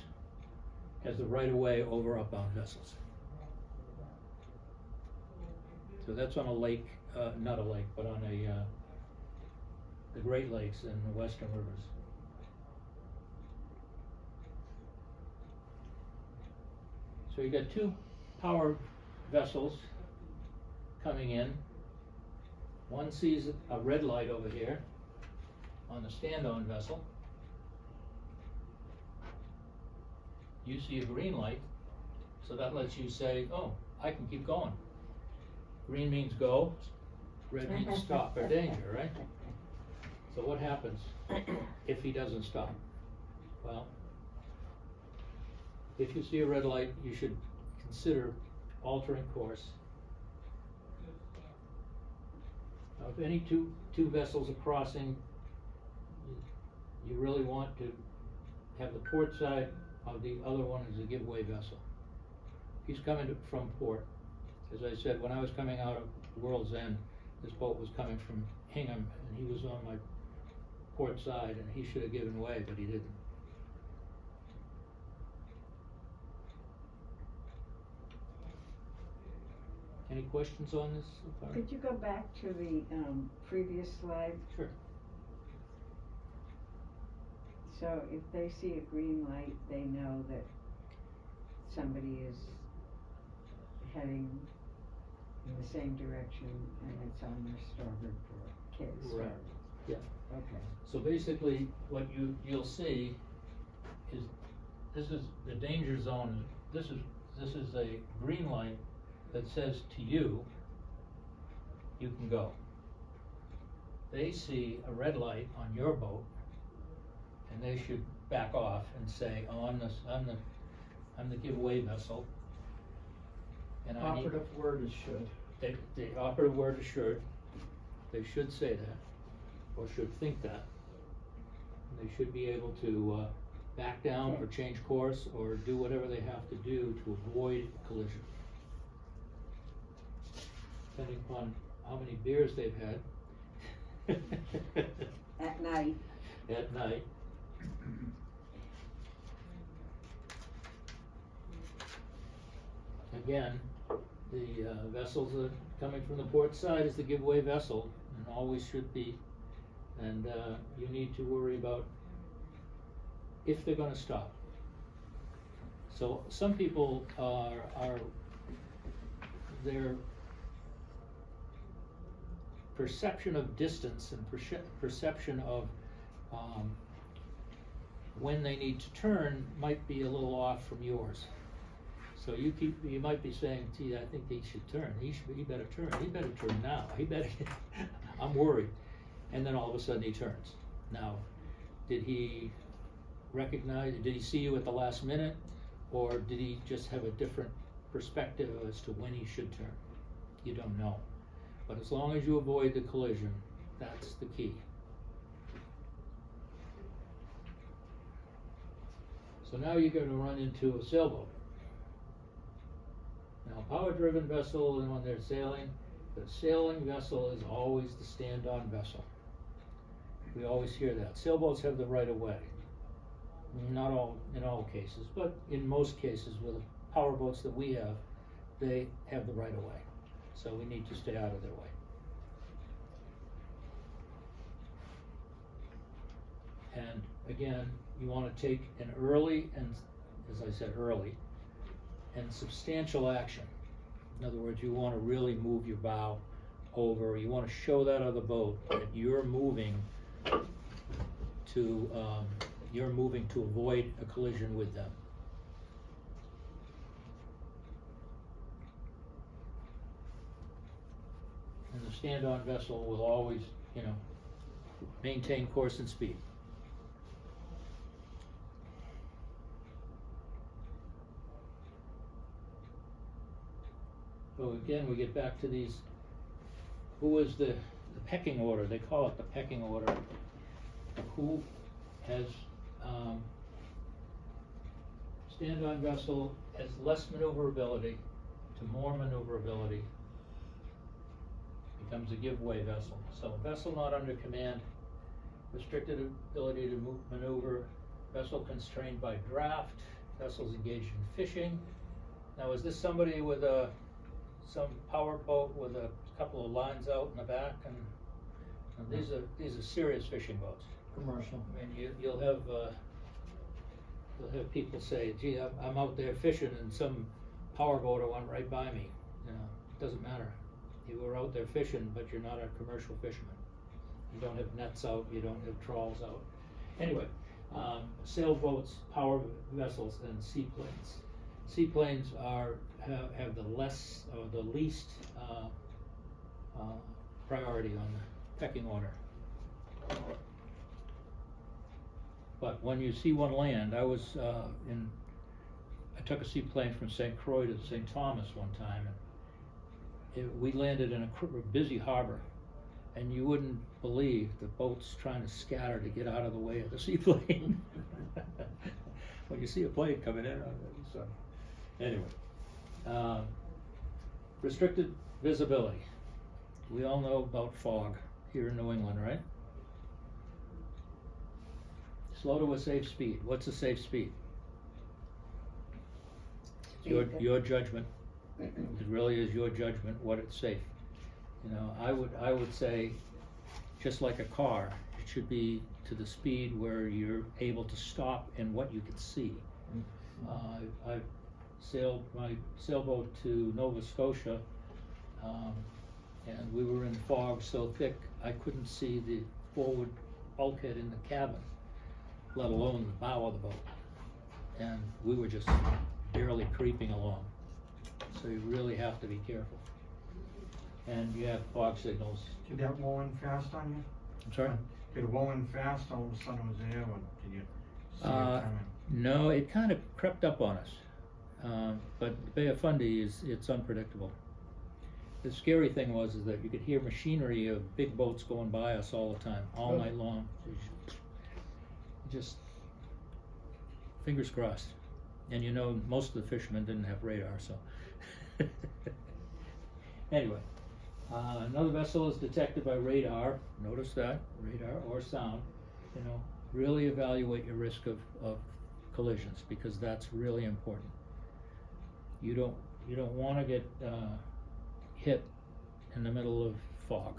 has the right of way over upbound vessels. So that's on a lake, not a lake, but on the Great Lakes and the Western rivers. So you got two power vessels coming in. One sees a red light over here on the stand-on vessel. you see a green light, so that lets you say, oh, I can keep going. Green means go, red means stop or danger, right? So what happens if he doesn't stop? Well, if you see a red light, you should consider altering course. Now, if any two vessels are crossing, you really want to have the port side of the other one as a giveaway vessel. He's coming from port. As I said, when I was coming out of World's End, this boat was coming from Hingham, and he was on my port side, and he should have given way, but he didn't. Any questions on this so far? Could you go back to the, previous slide? Sure. So if they see a green light, they know that somebody is heading in the same direction and it's on their starboard port, Right. starboard. Yeah. Okay. So basically, what you'll see is, this is the danger zone, this is a green light that says to you, you can go. They see a red light on your boat, and they should back off and say, oh, I'm the giveaway vessel. And I need, Operative word is should. the operative word is should, they should say that, or should think that. They should be able to, back down or change course or do whatever they have to do to avoid collision. Depending upon how many beers they've had. At night. At night. Again, the vessels that coming from the port side is the giveaway vessel, and always should be. And you need to worry about if they're gonna stop. So some people are their perception of distance and perception of when they need to turn might be a little off from yours. So you might be saying, gee, I think he should turn, he better turn now, I'm worried. And then all of a sudden he turns. Now, did he see you at the last minute, or did he just have a different perspective as to when he should turn? You don't know. But as long as you avoid the collision, that's the key. So now you're going to run into a sailboat. Now, power-driven vessel, and when they're sailing, the sailing vessel is always the stand-on vessel. We always hear that. Sailboats have the right of way. Not all, in all cases, but in most cases with the power boats that we have, they have the right of way. So we need to stay out of their way. And again, you want to take an early and, as I said, early and substantial action. In other words, you want to really move your bow over. You want to show that other boat that you're moving to avoid a collision with them. And the stand-on vessel will always, maintain course and speed. So again, we get back to these, who is the pecking order, they call it the pecking order. Who has, stand-on vessel has less maneuverability to more maneuverability becomes a giveaway vessel. So vessel not under command, restricted ability to maneuver, vessel constrained by draft, vessels engaged in fishing. Now, is this somebody with some power boat with a couple of lines out in the back? And these are serious fishing boats. Commercial. I mean, you'll have people say, gee, I'm out there fishing and some power boater went right by me. It doesn't matter. You were out there fishing, but you're not a commercial fisherman. You don't have nets out, you don't have trawls out. Anyway, Sailboats, power vessels, and seaplanes. Seaplanes have the least priority on the pecking order. But when you see one land, I took a seaplane from St. Croix to St. Thomas one time, and we landed in a busy harbor, and you wouldn't believe the boats trying to scatter to get out of the way of the seaplane. When you see a plane coming in, so anyway, restricted visibility. We all know about fog here in New England, right? Slow to a safe speed. What's a safe speed? It's your judgment. It really is your judgment what it's safe. You know, I would say, just like a car, it should be to the speed where you're able to stop and what you can see. I've sailed my sailboat to Nova Scotia, and we were in fog so thick I couldn't see the forward bulkhead in the cabin, let alone the bow of the boat. And we were just barely creeping along. So you really have to be careful. And you have fog signals. Did that roll in fast on you? I'm sorry? Did it roll in fast, all of a sudden it was there, or did you see it coming? No, it kind of crept up on us. But the Bay of Fundy it's unpredictable. The scary thing was that you could hear machinery of big boats going by us all the time, all night long. Just fingers crossed. And you know, most of the fishermen didn't have radar, so. Anyway, another vessel is detected by radar. Notice that, radar or sound. You know, really evaluate your risk of collisions, because that's really important. You don't want to get hit in the middle of fog.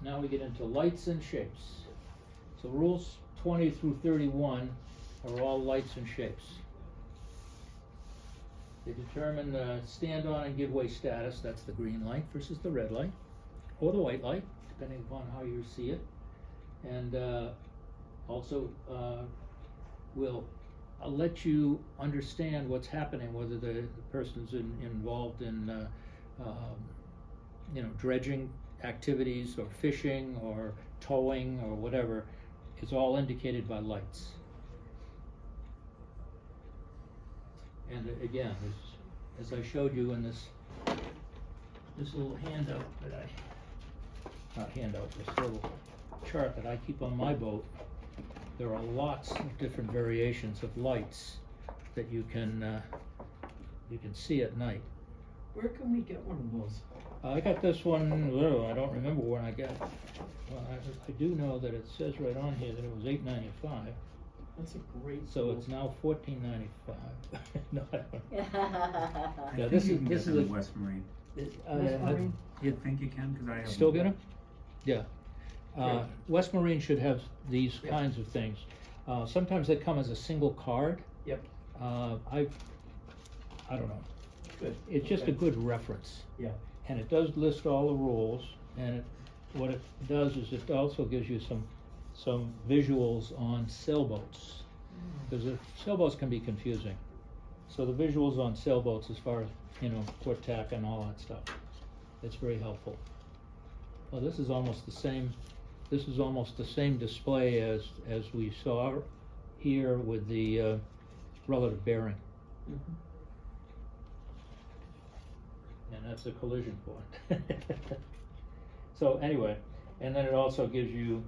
Now we get into lights and shapes. So rules 20 through 31 are all lights and shapes. They determine the stand on and give way status, that's the green light versus the red light, or the white light, depending upon how you see it. And also will let you understand what's happening, whether the person's involved in dredging activities or fishing or towing or whatever. It's all indicated by lights. And again, as I showed you in this little handout this little chart that I keep on my boat, there are lots of different variations of lights that you can see at night. Where can we get one of those? I got this one, I don't remember when I got it. Well, I do know that it says right on here that it was $8.95. That's a great. So it's now $14.95. No, I don't. I Yeah, think this you is- can this get is them a- in West Marine. West Marine? You think you can? Because I have Still one. get them? Yeah. Great. West Marine should have these Yeah. kinds of things. Sometimes they come as a single card. Yep. I don't know. Good. It's just a Okay. good reference. Yeah. And it does list all the rules, and what it does is it also gives you some visuals on sailboats, because sailboats can be confusing. So the visuals on sailboats, as far as port tack and all that stuff, it's very helpful. Well, this is almost the same. This is almost the same display as we saw here with the relative bearing. Mhm. And that's a collision point. So anyway, and then it also gives you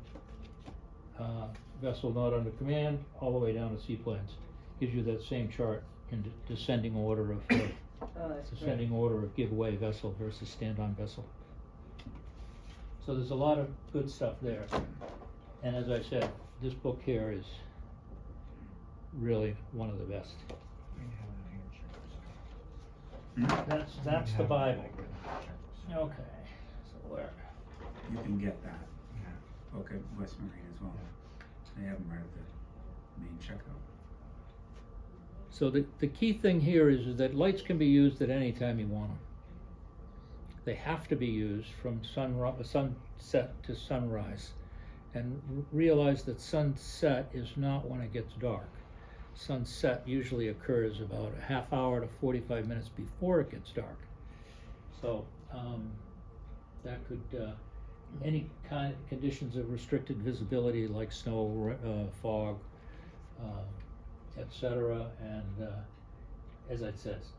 vessel not under command all the way down to seaplanes. Gives you that same chart in descending order of Oh, that's descending order of giveaway vessel versus stand-on vessel. So there's a lot of good stuff there. And as I said, this book here is really one of the best. We have a handshake. That's the Bible. Okay, so where? You can get that Yeah. book at West Marine as well. They have them right at the main checkout. So the key thing here is that lights can be used at any time you want them. They have to be used from sunset to sunrise. And realize that sunset is not when it gets dark. Sunset usually occurs about a half hour to 45 minutes before it gets dark. So that could, any kind of conditions of restricted visibility like snow, fog, etc. And as it says,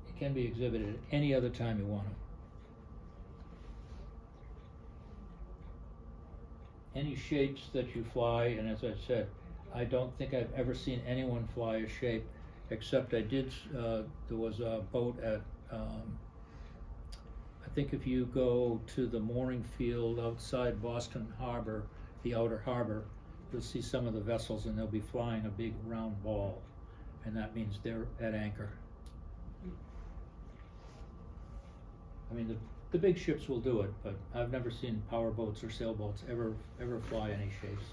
it can be exhibited at any other time you want to. Any shapes that you fly, and as I said, I don't think I've ever seen anyone fly a shape, except I did, there was a boat at, I think if you go to the mooring field outside Boston Harbor, the outer harbor, you'll see some of the vessels and they'll be flying a big round ball, and that means they're at anchor. I mean, the big ships will do it, but I've never seen power boats or sailboats ever fly any shapes.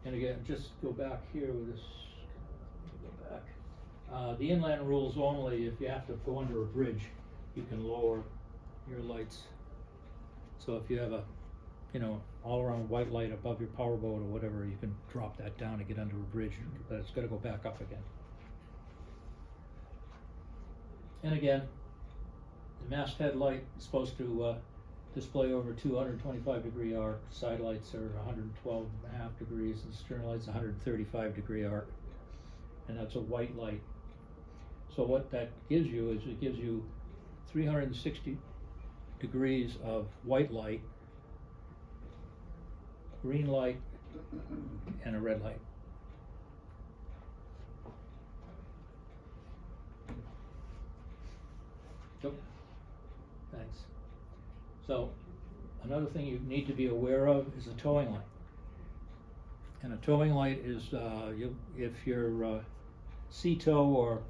And again, just go back here with this, go back. The inland rules only, if you have to go under a bridge, you can lower your lights. So if you have a, all around white light above your power boat or whatever, you can drop that down to get under a bridge, but it's gotta go back up again. And again, the masthead light is supposed to display over 225-degree arc. Side lights are 112.5 degrees, and stern lights 135-degree arc. And that's a white light. So what that gives you is it gives you 360 degrees of white light, green light, and a red light. Thanks. So, another thing you need to be aware of is a towing light. And a towing light is, if your sea tow or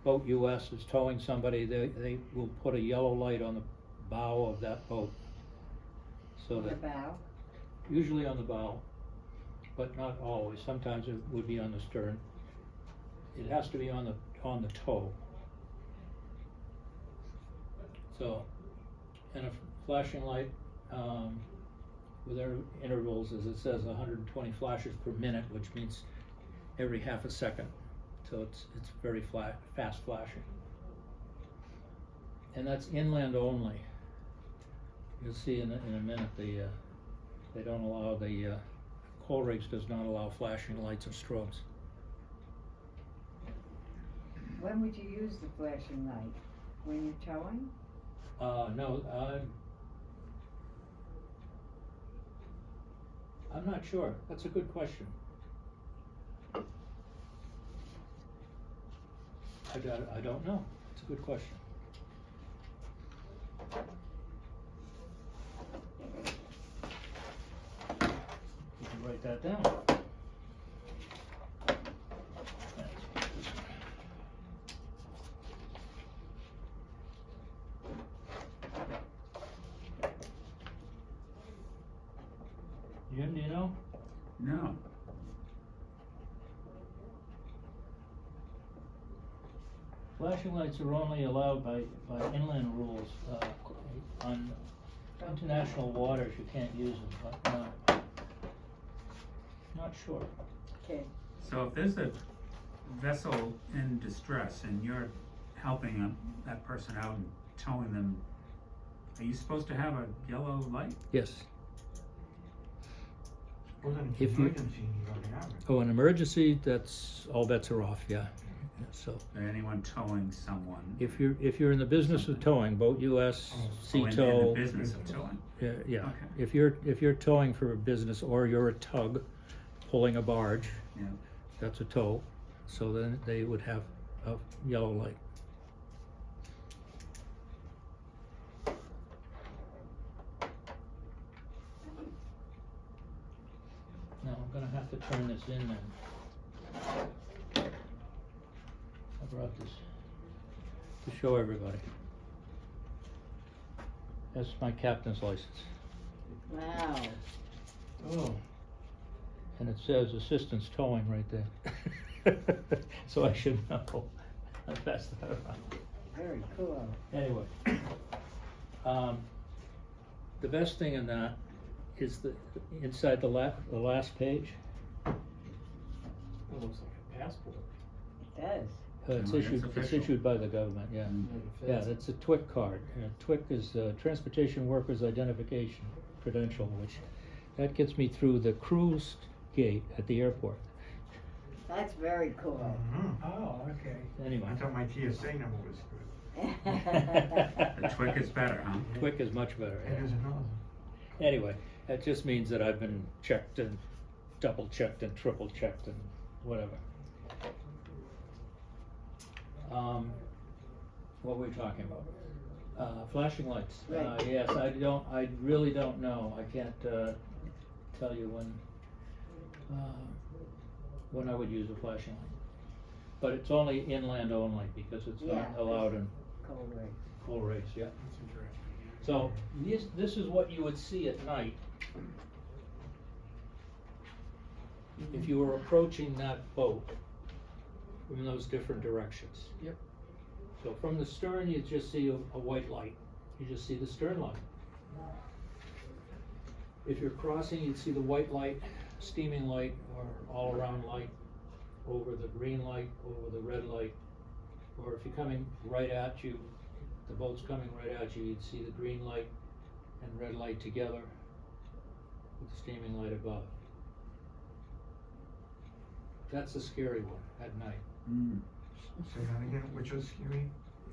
boat US is towing somebody, they will put a yellow light on the bow of that boat. So The that, bow? usually on the bow, but not always. Sometimes it would be on the stern. It has to be on the tow. So, and a flashing light with their intervals, as it says, 120 flashes per minute, which means every half a second. So it's very fast flashing. And that's inland only. You'll see in a minute they don't allow coal rigs does not allow flashing lights or strobes. When would you use the flashing light? When you're towing? No, I'm not sure. That's a good question. I don't know. It's a good question. You can write that down. Jim, do you know? No. Flashing lights are only allowed by inland rules. On international waters, you can't use them, but not sure. Okay. So if there's a vessel in distress and you're helping that person out and towing them, are you supposed to have a yellow light? Yes. Well, then If it's you- an emergency, you gotta have it. Oh, an emergency, that's, all bets are off, yeah. So, Or anyone towing someone? if you're in the business of towing, boat US, sea in tow. the business of towing. Yeah. Okay. If you're towing for a business, or you're a tug pulling a barge, Yeah. that's a tow, so then they would have a yellow light. Now, I'm gonna have to turn this in then. I brought this to show everybody. That's my captain's license, Wow. Oh, and it says assistance towing right there. So I should know. I passed that around. Very cool. Anyway, the best thing in that is the, inside the last page, It looks like a passport. It does. it's No, it's issued, it's official. issued by the government, yeah. Mm. Yeah, that's a TWIC card, and a TWIC is Transportation Workers Identification Credential, which, that gets me through the cruise gate at the airport. That's very cool. Mhm. Oh, okay. Anyway. I thought my TSA number was good. The TWIC is better, huh? TWIC is much better, It yeah. is another. Anyway, that just means that I've been checked and double checked and triple checked and whatever. What were we talking about? Flashing lights. Right. Yes, I really don't know. I can't, tell you when I would use a flashing light. But it's only inland only because it's not Yeah. allowed in Cold way. full race, yeah. That's interesting. So, this is what you would see at night if you were approaching that boat from those different directions. Yep. So from the stern, you just see a white light. You just see the stern light. If you're crossing, you'd see the white light, steaming light, or all-around light, over the green light, over the red light. Or if you're coming right at you, the boat's coming right at you, you'd see the green light and red light together with the steaming light above. That's the scary one at night, Mm. Say that again, which is scary?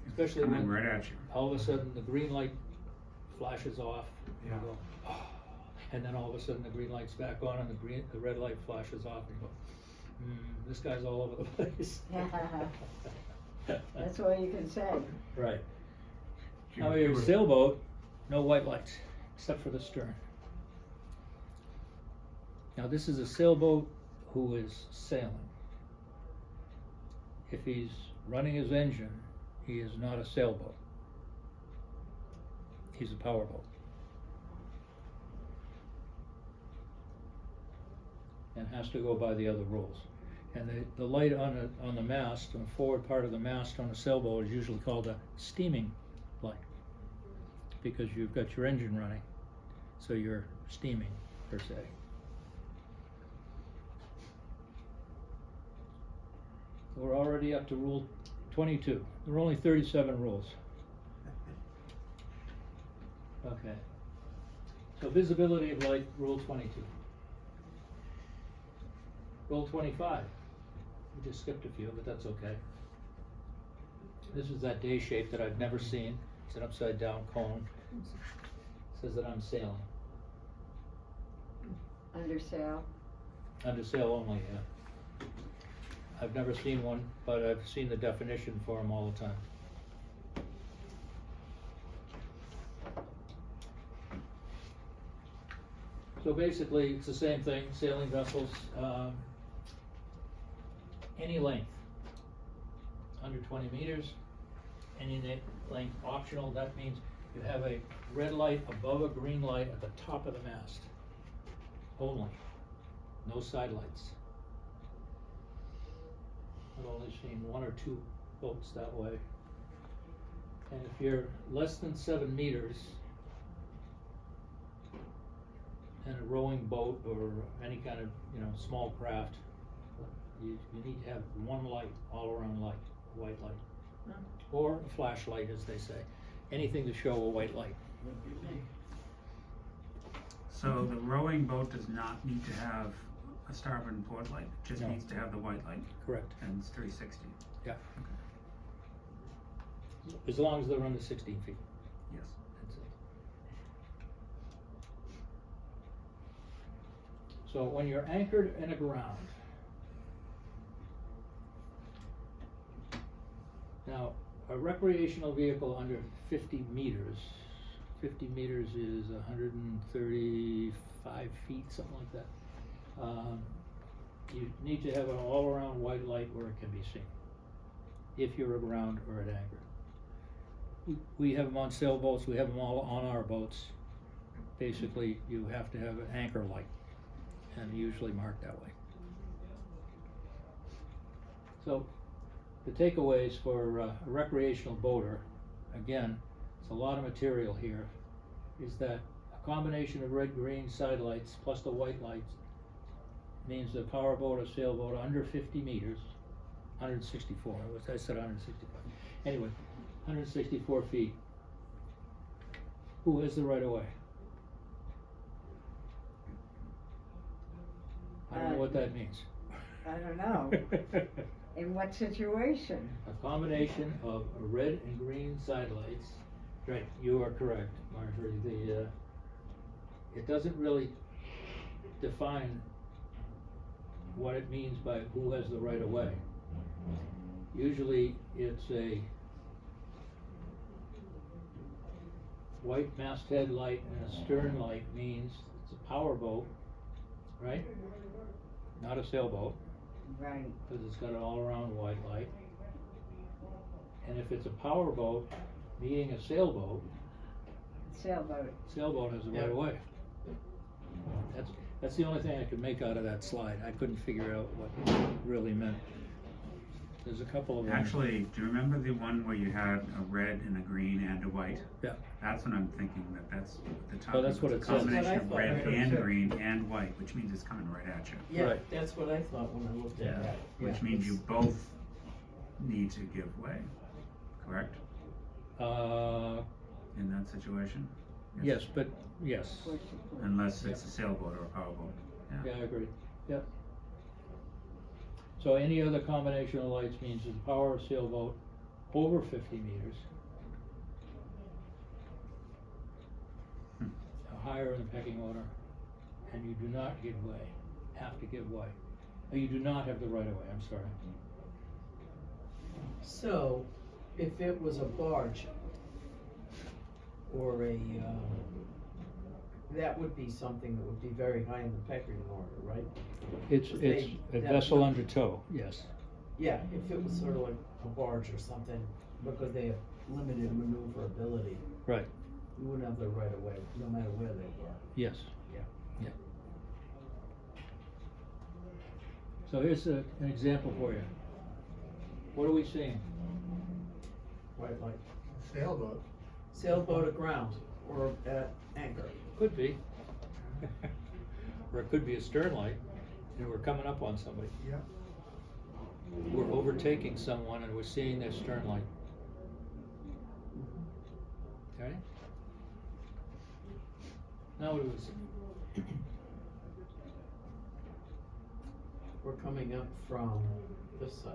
especially Coming when right at you. all of a sudden the green light flashes off. And Yeah. you go, "Oh," and then all of a sudden the green light's back on and the red light flashes off and you go, this guy's all over the place. That's all you can say. Right. Do Now, you your do it- sailboat, no white lights, except for the stern. Now, this is a sailboat who is sailing. If he's running his engine, he is not a sailboat. He's a powerboat. And has to go by the other rules. And the light on the mast, on the forward part of the mast on a sailboat is usually called a steaming light, because you've got your engine running, so you're steaming, per se. We're already up to rule 22. There are only 37 rules. Okay. So visibility of light, rule 22. Rule 25. We just skipped a few, but that's okay. This is that day shape that I've never seen. It's an upside down cone. Says that I'm sailing. Under sail. Under sail only, yeah. I've never seen one, but I've seen the definition for them all the time. So basically, it's the same thing, sailing vessels, any length, under 20 meters, any length optional. That means you have a red light above a green light at the top of the mast, only, no side lights. I've only seen one or two boats that way. And if you're less than 7 meters in a rowing boat or any kind of, small craft, you need to have one light, all around light, white light. Or a flashlight, as they say. Anything to show a white light. Would be me. So the rowing boat does not need to have a starboard and port light, it just No. needs to have the white light, Correct. and it's 360. Yeah. As long as they're under 16 feet. Yes. That's it. So when you're anchored and aground, now a recreational vehicle under 50 meters, 50 meters is 135 feet, something like that. You need to have an all-around white light where it can be seen, if you're aground or at anchor. We have them on sailboats, we have them all on our boats. Basically, you have to have an anchor light, and usually marked that way. So, the takeaways for a recreational boater, again, it's a lot of material here, is that a combination of red, green side lights plus the white lights means a powerboat or sailboat under 50 meters, 164, I said 165, anyway, 164 feet. Who has the right of way? I don't know what that means. I don't know. In what situation? A combination of red and green side lights. Right, you are correct, Marjorie. It doesn't really define what it means by who has the right of way. Usually it's a white masthead light and a stern light means it's a power boat, right? Not a sailboat, Right, because it's got an all-around white light. And if it's a power boat meeting a sailboat, sailboat. has the right of way. That's the only thing I could make out of that slide. I couldn't figure out what it really meant. There's a couple of them. Actually, do you remember the one where you had a red and a green and a white? Yeah. That's what I'm thinking, that's the top. Oh, that's what it says. Combination of That's what I red thought. and green and white, which means it's coming right at you. Yeah, Right. that's what I thought when I looked at that. Which Yeah, means you it's- both need to give way, correct? In that situation? Yes, but, yes, Of course you could. Unless it's a sailboat or a powerboat, yeah, I agree, yep. So any other combination of lights means it's a power sailboat over 50 meters. Higher in the pecking order, and you do not have to give way. You do not have the right of way, I'm sorry. So, if it was a barge or that would be something that would be very high in the pecking order, right? It's They- a that- vessel under tow, yes. Yeah, if it was sort of like a barge or something, because they have limited maneuverability, Right, you wouldn't have the right of way, no matter where they were. yes. Yeah. Yeah. So here's an example for you. What are we seeing? White light. Sailboat. Sailboat aground or at anchor. Could be. Or it could be a stern light, and we're coming up on somebody. Yeah. We're overtaking someone and we're seeing their stern light. Okay? Now what do we see? We're coming up from this side.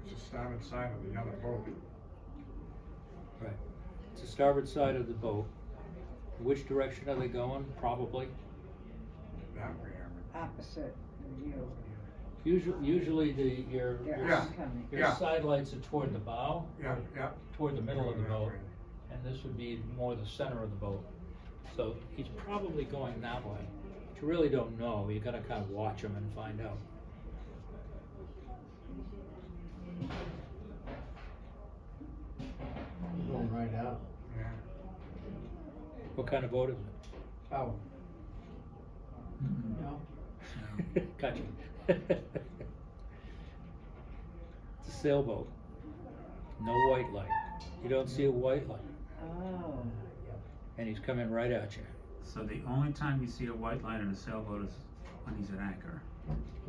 It's the starboard side of the other boat. Right. It's the starboard side of the boat. Which direction are they going? Probably. That way, Opposite of you. Usually your They're Yeah. oncoming. Yeah. side lights are toward the bow, Yeah, yeah. toward the middle of the That boat, way. and this would be more the center of the boat. So he's probably going that way. But you really don't know. You gotta kind of watch him and find out. Going right out. Yeah. What kind of boat is it? Power. No. Gotcha. It's a sailboat. No white light. You don't see a white light, Oh, and he's coming right at you. So the only time you see a white light on a sailboat is when he's at anchor,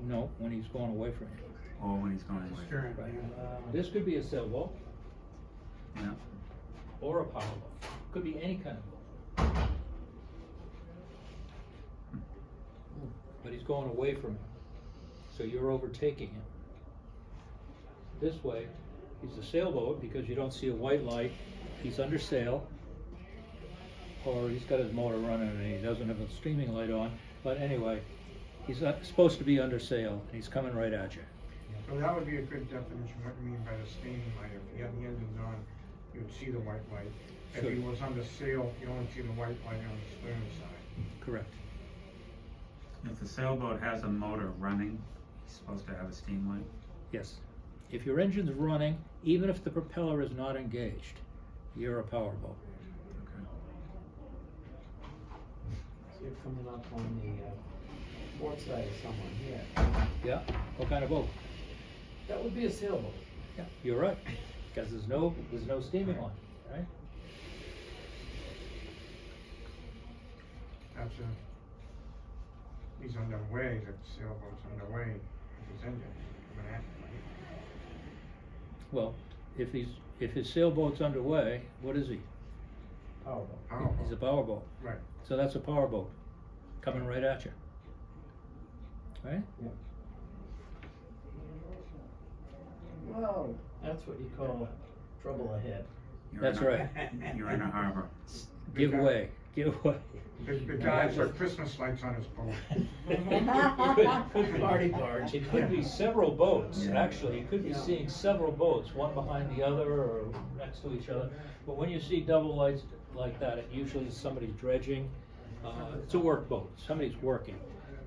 No, when he's going away from you. or when he's going away. Stern, Right. yeah. This could be a sailboat Yeah, or a powerboat. Could be any kind of boat. But he's going away from you, so you're overtaking him. This way, he's a sailboat because you don't see a white light. He's under sail, or he's got his motor running and he doesn't have a streaming light on. But anyway, he's not supposed to be under sail, and he's coming right at you. So that would be a good definition, what you mean by the steaming light. If you had the engines on, you would see the white light. If he Sure. was under sail, you only see the white light on the stern side. Correct. if the sailboat has a motor running, he's supposed to have a steam light. Yes. If your engine's running, even if the propeller is not engaged, you're a powerboat. Okay. So you're coming up on the port side of someone here. Yeah, what kind of boat? That would be a sailboat. Yeah, you're right, because there's no steaming on, right? That's he's underway, the sailboat's underway with his engine coming at him, right? Well, if his sailboat's underway, what is he? Powerboat. He's a power boat. Right. So that's a power boat, coming right at you. Right? Whoa, that's what you call trouble ahead. That's right. You're in a harbor. Give way, give way. The guy's got Christmas lights on his boat. Could Party barge. It could be several boats, Yeah. actually, you could be seeing several boats, one behind the other or next to each other. But when you see double lights like that, it usually is somebody's dredging, it's a work boat, somebody's working.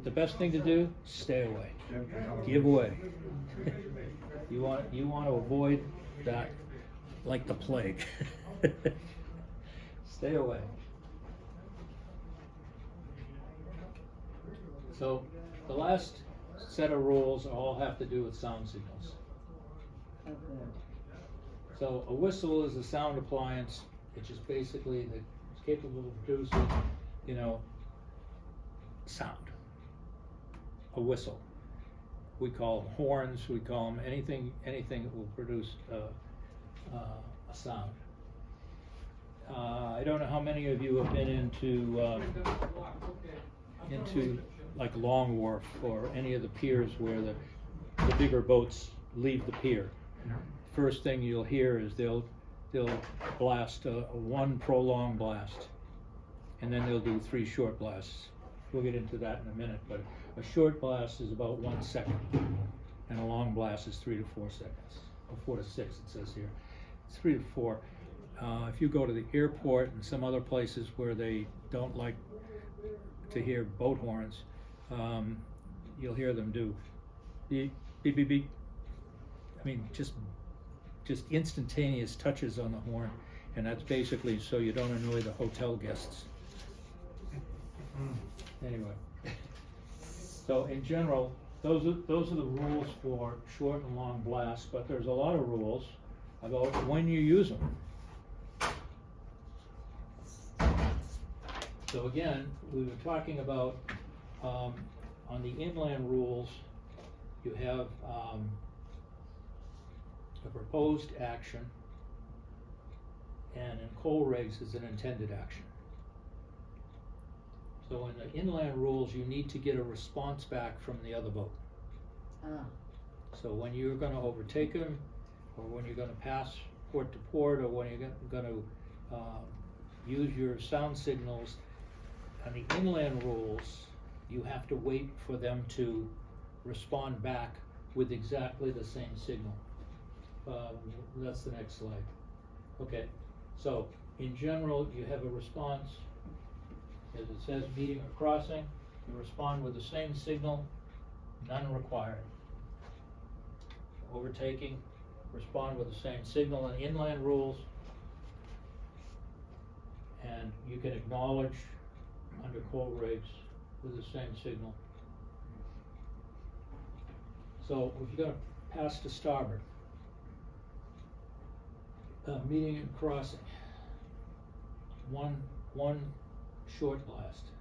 The best thing to do, stay away, give way. You want to avoid that like the plague. Stay away. So the last set of rules all have to do with sound signals. Okay. So a whistle is a sound appliance, which is basically it's capable of producing, sound. A whistle. We call them horns, we call them anything that will produce a sound. I don't know how many of you have been into like Long Wharf or any of the piers where the bigger boats leave the pier. No. First thing you'll hear is they'll blast one prolonged blast, and then they'll do 3 short blasts. We'll get into that in a minute, but a short blast is about 1 second, and a long blast is 3 to 4 seconds, or 4 to 6 it says here. It's 3 to 4. If you go to the airport and some other places where they don't like to hear boat horns, you'll hear them do beep, beep, beep, beep. I mean, just instantaneous touches on the horn, and that's basically so you don't annoy the hotel guests. Anyway, so in general, those are the rules for short and long blasts, but there's a lot of rules about when you use them. So again, we were talking about, on the inland rules, you have a proposed action, and in coal regs is an intended action. So in the inland rules, you need to get a response back from the other boat. Ah, So when you're gonna overtake them, or when you're gonna pass port to port, or when you're gonna use your sound signals, on the inland rules, you have to wait for them to respond back with exactly the same signal. That's the next slide. Okay, so in general, you have a response. As it says, meeting or crossing, you respond with the same signal, none required. Overtaking, respond with the same signal in inland rules. And you can acknowledge under coal regs with the same signal. So if you're gonna pass to starboard, meeting and crossing, one short blast.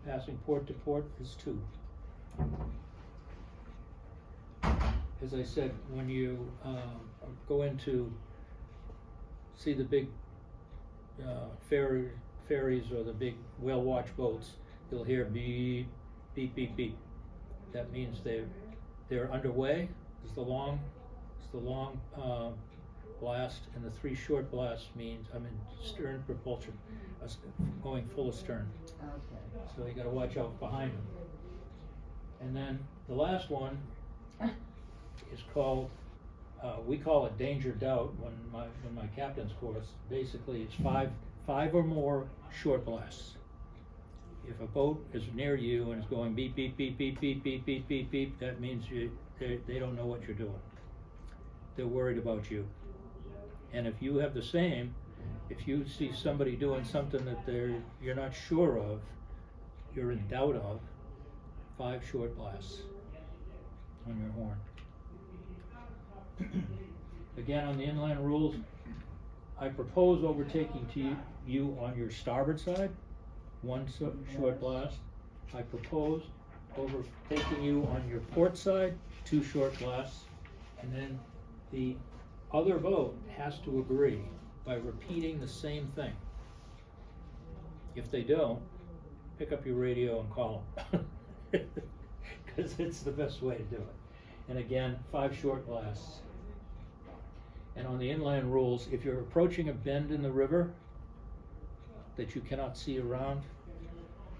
Passing port to port is 2. As I said, when you go into see the big ferries or the big whale watch boats, you'll hear beep, beep, beep, beep. That means they're underway. Is the long blast, and the 3 short blasts means stern propulsion, going full astern. okay. So you gotta watch out behind them. And then the last one is called, we call it danger doubt when my captain's course. Basically, it's 5 or more short blasts. If a boat is near you and is going beep, beep, beep, beep, beep, beep, beep, beep, beep, that means they don't know what you're doing. They're worried about you. And if you have the same, If you see somebody doing something that you're not sure of, you're in doubt of, 5 short blasts on your horn. Again, on the inland rules, I propose overtaking to you on your starboard side, 1 short blast. I propose overtaking you on your port side, 2 short blasts. And then the other boat has to agree by repeating the same thing. If they don't, pick up your radio and call them. Because it's the best way to do it. And again, 5 short blasts. And on the inland rules, if you're approaching a bend in the river that you cannot see around,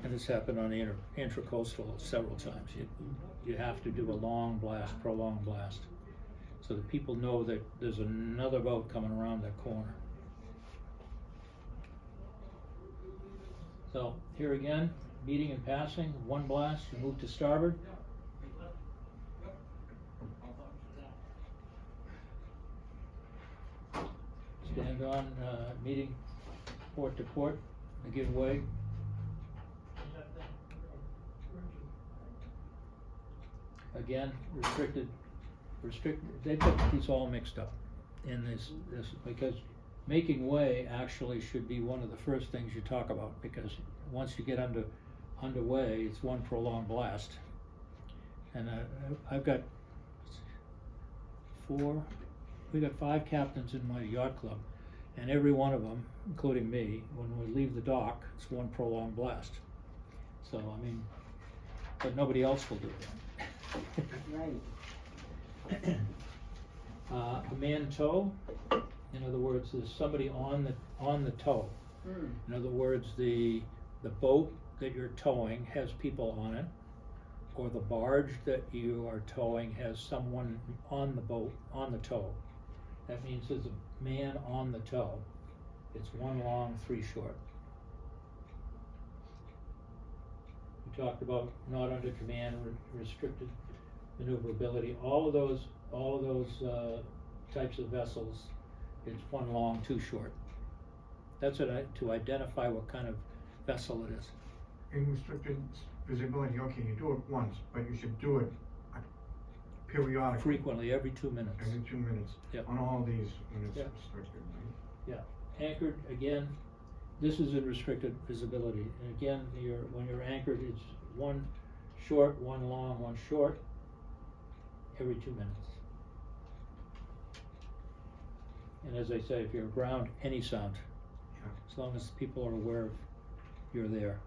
and this happened on the intracoastal several times, you have to do a long blast, prolonged blast, so that people know that there's another boat coming around that corner. So here again, meeting and passing, 1 blast, you move to starboard. Stand on, meeting port to port, and give way. Again, restricted, they've got these all mixed up in this, because making way actually should be one of the first things you talk about, because once you get underway, it's 1 prolonged blast. And I've got we got 5 captains in my yacht club, and every one of them, including me, when we leave the dock, it's 1 prolonged blast. So, I mean, but nobody else will do that. Right. A man tow, in other words, there's somebody on the tow. In other words, the boat that you're towing has people on it, or the barge that you are towing has someone on the boat, on the tow. That means there's a man on the tow. It's 1 long, 3 short. We talked about not under command, restricted maneuverability. All of those types of vessels, it's 1 long, 2 short. That's to identify what kind of vessel it is. In restricted visibility, okay, you do it once, but you should do it periodically. Frequently, every 2 minutes. Every 2 minutes. Yep. On all these, when it's Yep. restricted, right? Yeah, anchored, again, this is in restricted visibility. And again, when you're anchored, it's 1 short, 1 long, 1 short, every 2 minutes. And as I say, if you're aground, any sound, Yeah. as long as people are aware of you're there.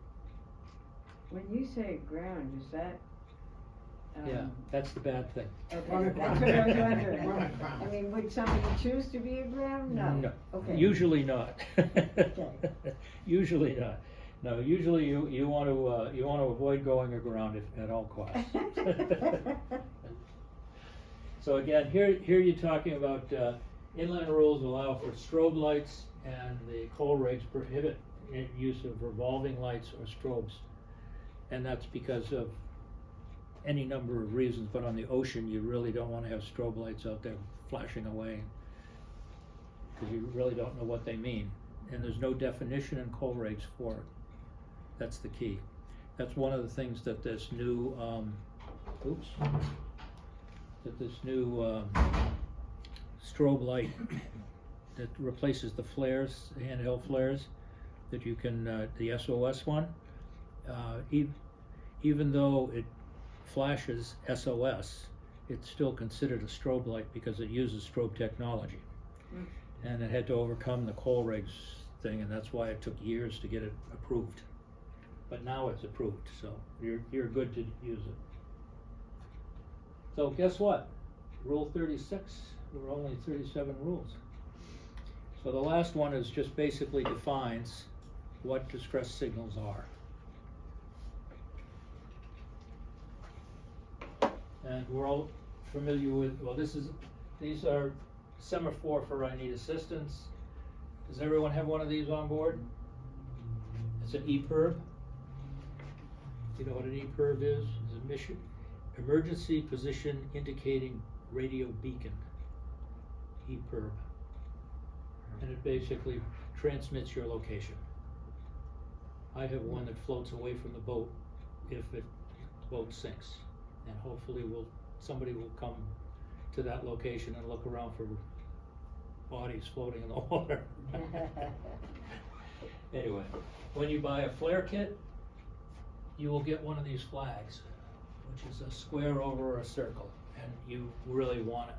When you say ground, is that, Yeah, that's the bad thing. okay, Run that's aground. what I was wondering. Run aground. I mean, would somebody choose to be aground? No. Okay. Usually not. Okay. Usually not. No, usually you want to avoid going aground at all costs. So again, here you're talking about inland rules allow for strobe lights, and the coal regs prohibit use of revolving lights or strobes, and that's because of any number of reasons. But on the ocean, you really don't want to have strobe lights out there flashing away, because you really don't know what they mean, and there's no definition in coal regs for it. That's the key. That's one of the things that this new strobe light that replaces the flares, the handheld flares, that you can, the SOS one, even though it flashes SOS, it's still considered a strobe light because it uses strobe technology. And it had to overcome the coal regs thing, and that's why it took years to get it approved. But now it's approved, so you're good to use it. So guess what? Rule 36, there were only 37 rules. So the last one is just basically defines what distress signals are. And we're all familiar with, well, these are semaphore for I need assistance. Does everyone have one of these on board? It's an EPIRB. You know what an EPIRB is? It's a emergency position indicating radio beacon. EPIRB. and it basically transmits your location. I have one that floats away from the boat if the boat sinks, and hopefully somebody will come to that location and look around for bodies floating in the water. Anyway, when you buy a flare kit, you will get one of these flags, which is a square over a circle, and you really want it,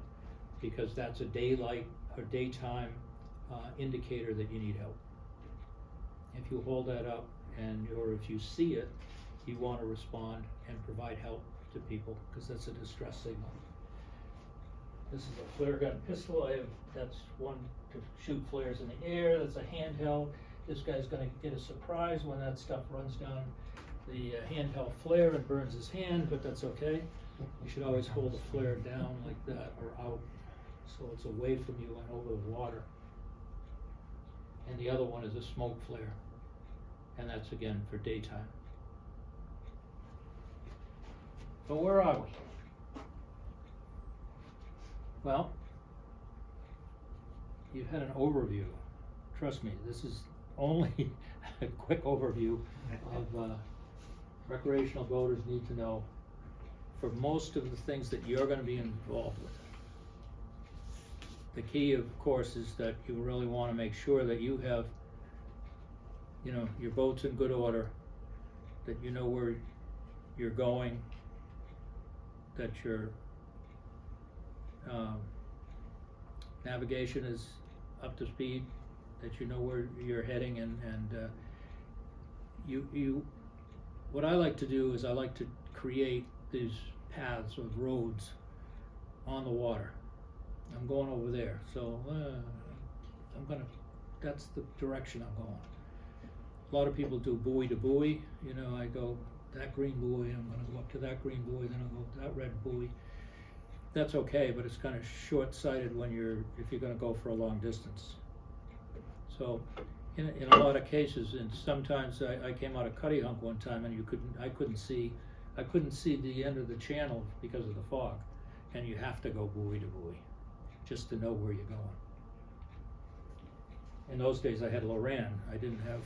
because that's a daylight or daytime indicator that you need help. If you hold that up or if you see it, you want to respond and provide help to people, because that's a distress signal. This is a flare gun pistol. That's one to shoot flares in the air. That's a handheld. This guy's gonna get a surprise when that stuff runs down the handheld flare and burns his hand, but that's okay. You should always hold the flare down like that or out, so it's away from you and over the water. And the other one is a smoke flare, and that's again for daytime. So where are we? Well, you've had an overview. Trust me, this is only a quick overview of recreational boaters need to know for most of the things that you're gonna be involved with. The key, of course, is that you really wanna make sure that you have, your boat's in good order, that you know where you're going, that your navigation is up to speed, that you know where you're heading, and what I like to do is I like to create these paths or roads on the water. I'm going over there, so that's the direction I'm going. A lot of people do buoy to buoy, I go that green buoy, I'm gonna go up to that green buoy, then I'll go to that red buoy. That's okay, but it's kind of short-sighted if you're gonna go for a long distance. So, in a lot of cases, and sometimes I came out of Cuddy Hunk one time, and I couldn't see the end of the channel because of the fog, and you have to go buoy to buoy, just to know where you're going. In those days, I had Loran. I didn't have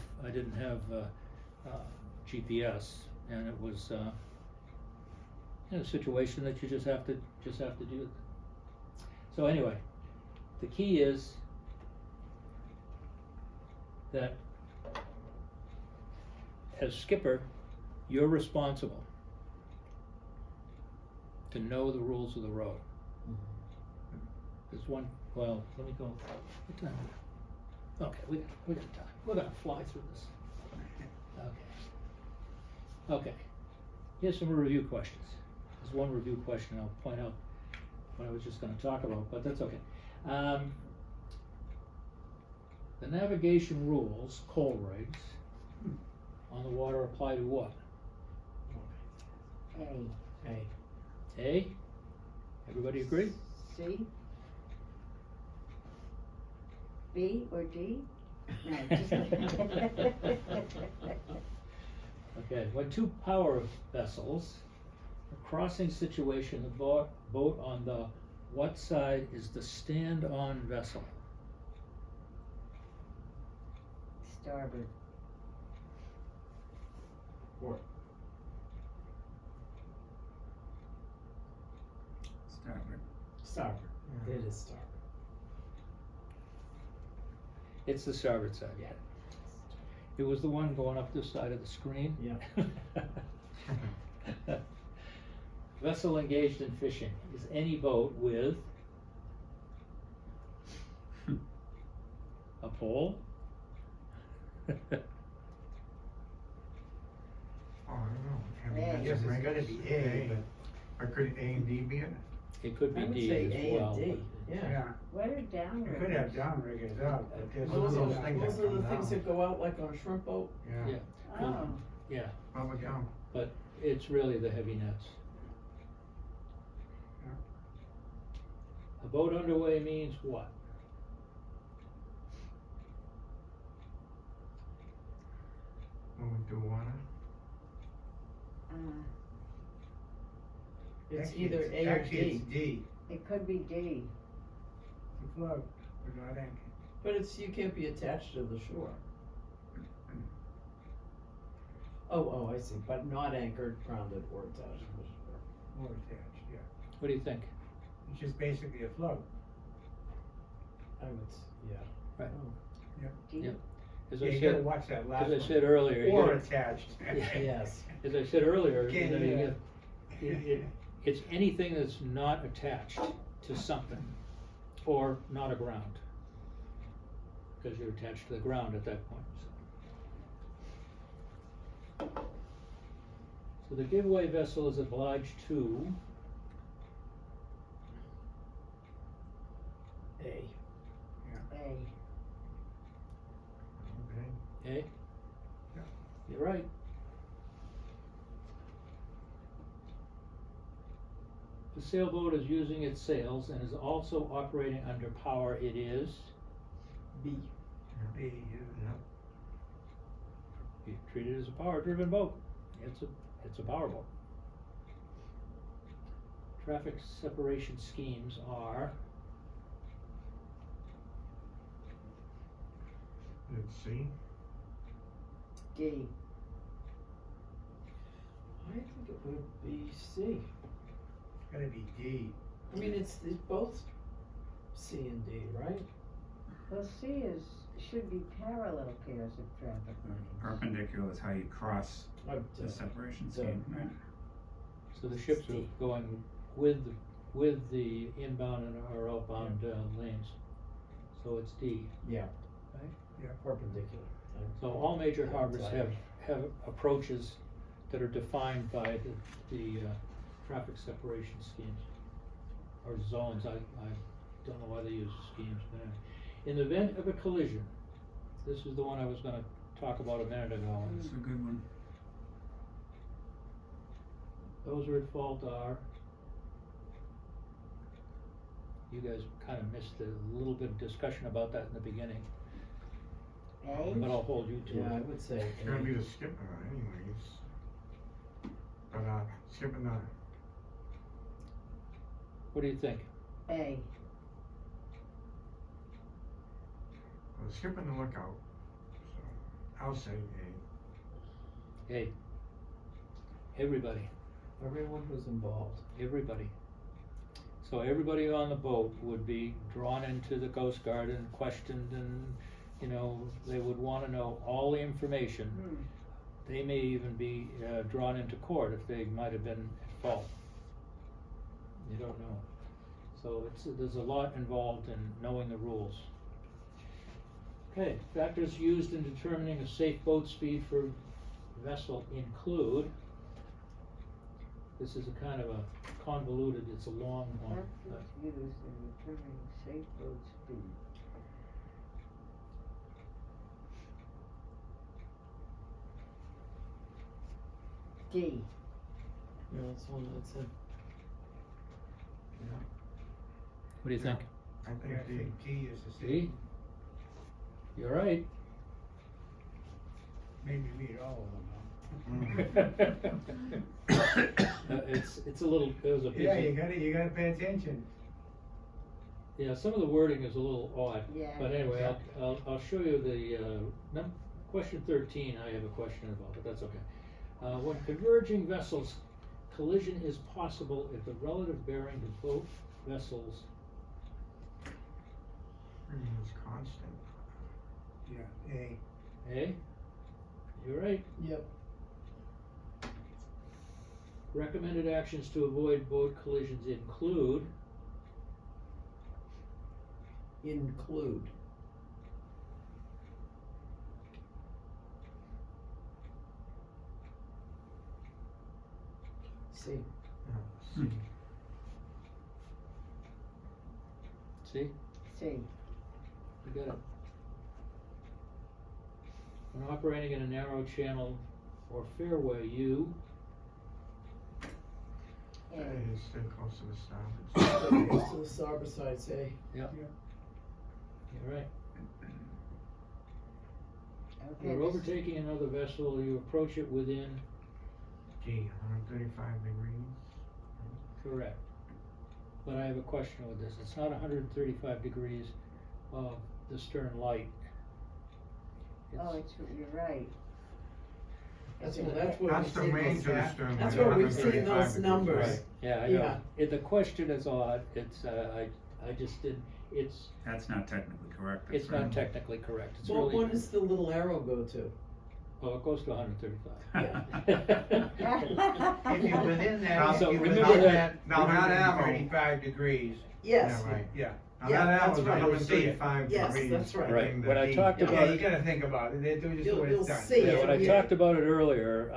GPS, and it was a situation that you just have to do. So anyway, the key is that as skipper, you're responsible to know the rules of the road. There's one, well, let me go, what time is it? Okay, we got time. We're gonna fly through this. Okay, here's some review questions. There's one review question I'll point out what I was just gonna talk about, but that's okay. The navigation rules, coal rigs, on the water apply to what? A. A? Everybody agree? C? B or D? No, just Okay, when two power vessels, a crossing situation, the boat on the what side is the stand-on vessel? Starboard. Port. Starboard. Starboard. Yeah. It is starboard. It's the starboard side, yeah. It was the one going up this side of the screen. Yeah. Vessel engaged in fishing is any boat with a pole. Oh, I don't know. I mean, A. that's Yes, a it's gotta be A, Or could A and D be it? It could be I would D say as A well. and D, but- yeah. yeah, What are downriggers? we could have downriggers out, but there's Those no are those things Those that are the come things down. that go out like on a shrimp boat. Yeah. Yeah. Oh, Yeah, Up and down. but it's really the heavy nets. A boat underway means what? Moving through water. It's Actually, either A or Actually, D. it's D, it could be D. to float, without anchor. But you can't be attached to the shore. Oh, I see, but not anchored, grounded, or attached to the shore. Or attached, yeah. What do you think? It's just basically a float. I would, yeah. Right. Oh, D? Yeah. As Yeah, I you gotta said, watch that last as one. I said earlier, you Or gotta- attached. Yes. as I said earlier, you Can't know, do you that. it's anything that's not attached to something, or not aground. Because you're attached to the ground at that point, so. So the giveaway vessel is obliged to, A. A. Okay. eh? You're right. The sailboat is using its sails and is also operating under power it is, B. B, Yeah. you treat it as a power-driven boat. It's a power boat. Traffic separation schemes are, Let's see. D. I think it would be C. it's gotta be D. I mean, it's both C and D, right? Well, C should be parallel pairs of traffic lanes. Perpendicular is how you cross Oh, the separation so- scheme, right? so the ships are going with the inbound and or outbound lanes. So it's D, Yeah. right? Yeah. Perpendicular. So all major harbors have approaches that are defined by the traffic separation schemes, or zones, I don't know why they use schemes, but anyway. In the event of a collision, this is the one I was gonna talk about a minute ago, That's a good one. those who are at fault are, you guys kinda missed a little bit of discussion about that in the beginning, A? but I'll hold you to Yeah, I it. would say It's gonna be A. the skipper anyways. But, skipper not. What do you think? A. The skipper in the lookout. So, I'll say A. Hey, everybody. Everyone who's involved. Everybody. So everybody on the boat would be drawn into the Coast Guard and questioned and, you know, they would wanna know all the information. Hmm. They may even be, drawn into court if they might have been at fault. You don't know. So there's a lot involved in knowing the rules. Okay, factors used in determining a safe boat speed for vessel include, this is a kind of a convoluted, it's a long one. Factors used in determining safe boat speed. D. Yeah, that's one I'd say. What do you think? I Yeah, I think D. think D is the D? same. You're right. Made me read all of them, It's a little, it was a huh? Yeah, busy, you gotta pay attention. yeah, some of the wording is a little odd. Yeah. But anyway, I'll show you the, question 13, I have a question about, but that's okay. When converging vessels, collision is possible if the relative bearing of both vessels, Remains constant. Yeah, A. eh? You're right. Yep. Recommended actions to avoid boat collisions include, Include. C. Yeah, C. see, C. you got it. When operating in a narrow channel or fairway, you, A. A is stay close to the starboard. Close to the starboard side, say. you're right. Okay, You're this- overtaking another vessel, you approach it within, D, 135 degrees. correct. But I have a question with this, it's not 135 degrees of the stern light. Oh, you're right. That's Is what, it- that's what That's we've the seen range those, of the stern light. that's where we've seen 135 those degrees. numbers. Right, yeah, I Yeah. know. The question is odd, it's, I just didn't, it's, That's not technically correct. That's it's not right. technically correct, it's Well, really. what does the little arrow go to? Oh, it goes to 135. If you're within that, if So you're remember within that- that now that arrow- 135 degrees, Yes, Yeah, right. yeah. Now Yeah, that that's arrow's right. 135 Yes, degrees. that's right. Right, hitting the when I D. talked Yeah, about Yeah, it. you gotta think about it, they're just the You'll- way you'll it's done. see Yeah, it. when I Yeah. talked about it earlier,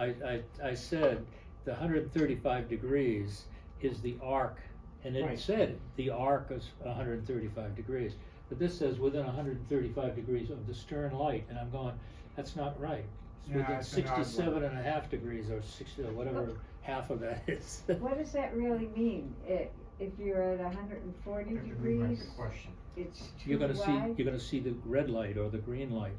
I said the 135 degrees is the arc, and it Right. said the arc is 135 degrees. But this says within 135 degrees of the stern light, and I'm going, that's not right. It's Yeah, within it's an odd one. 67.5 degrees or 60, or whatever half of that is. What does that really mean? If you're at 140 You have to rewrite degrees, the question. it's too You're gonna see, wide? you're gonna see the red light or the green light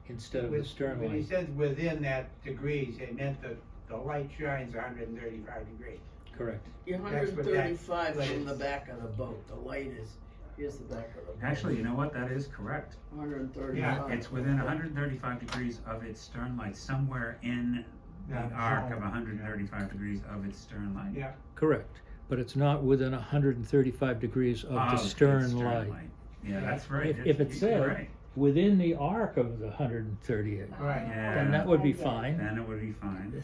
instead of the stern When he light. says within that degrees, it meant that the light shines 135 degrees. Correct. You're That's what 135 that from the is. back of the boat, the light is, here's the back of the boat. Actually, you know what? That is correct. 135. It's within 135 degrees of its stern light, somewhere in the That arc zone, of 135 degrees of its stern light. Yeah. Correct, but it's not within 135 degrees of the stern light. Yeah, that's right. If it You're said right. within the arc of the 138, Right. Yeah. then that would I be get it. fine. Then it would be fine. I get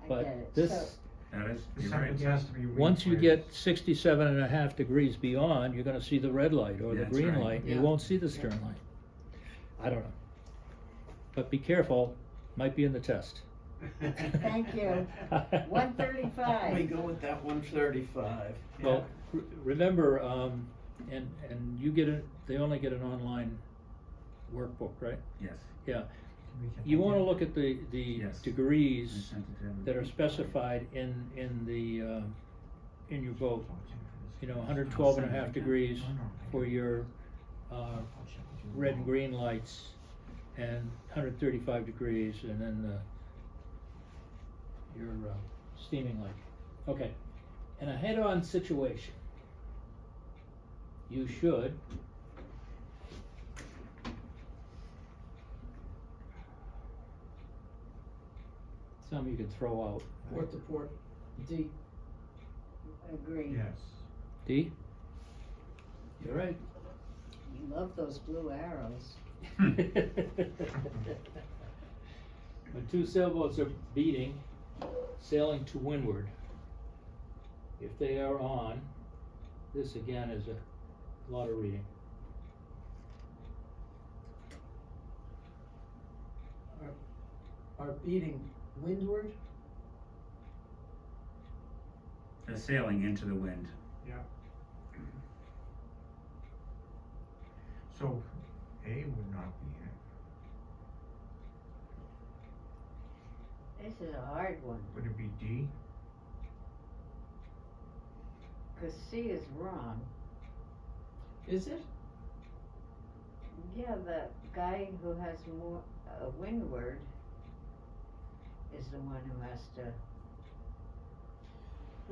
But it. this, That is, The you're right. sentence has to be once you rephrased. get 67.5 degrees beyond, you're gonna see the red light or the That's green right. light, you Yeah. won't see the stern light. I don't know. But be careful, might be in the test. Thank you. We 135. go with that 135. Well, remember, and you get it, they only get an online workbook, right? Yes. Yeah, We can- you wanna look at the Yes. I degrees sent it to everybody. that are specified in your boat. You know, 112.5 degrees for your, red and green lights, and 135 degrees, and then, your, steaming light. Okay, in a head-on situation, you should some you can throw out. Port to port, D. Agree. Yes. D? You're right. You love those blue arrows. When two sailboats are beating, sailing to windward, if they are on, this again is a lot of reading. Are beating windward? They're sailing into the wind. Yeah. So, A would not be in it. This is a hard one, Would it be D? cause C is wrong. Is it? Yeah, the guy who has more, windward is the one who has to,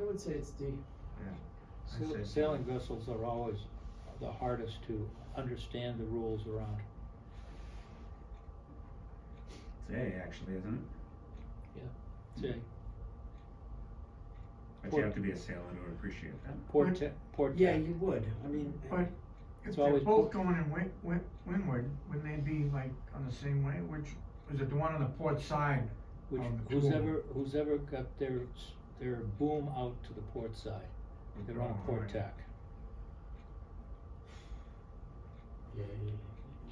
I would say it's D. I said Sailing vessels are always the hardest to understand the rules around. It's A, actually, isn't it? Say, But you have to be a sailor to appreciate that. port Yeah, tack. you would, I mean. But if It's they're always both going in windward, wouldn't they be like on the same way? Which, is it the one on the port side? Which, the two of them. who's ever got their boom out to the port side, they're on Oh, port right. tack.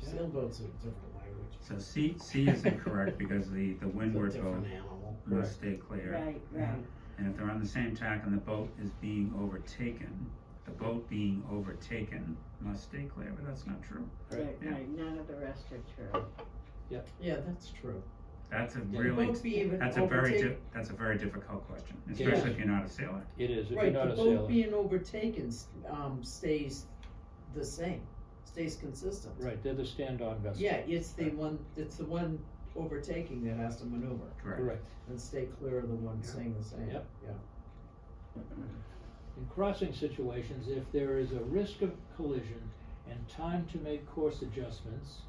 Sailboats are a different language. So C is incorrect because the windward It's a boat different animal. must stay clear. right, right. And if they're on the same tack and the boat is being overtaken, the boat being overtaken must stay clear, but that's not true. Right, Yeah. right, none of the rest are true. Yeah, that's true. That's a Yeah. really, Boat being that's a very, overtaken- that's a very difficult question, Yeah. especially if you're not a sailor. It is, if you're Right, not the a boat sailor. being overtaken, stays the same, stays consistent. Right, they're the stand-on vessel. Yeah, it's the one overtaking that has to maneuver Correct. and stay clear of the one staying the same. Yep. Yeah. In crossing situations, if there is a risk of collision and time to make course adjustments.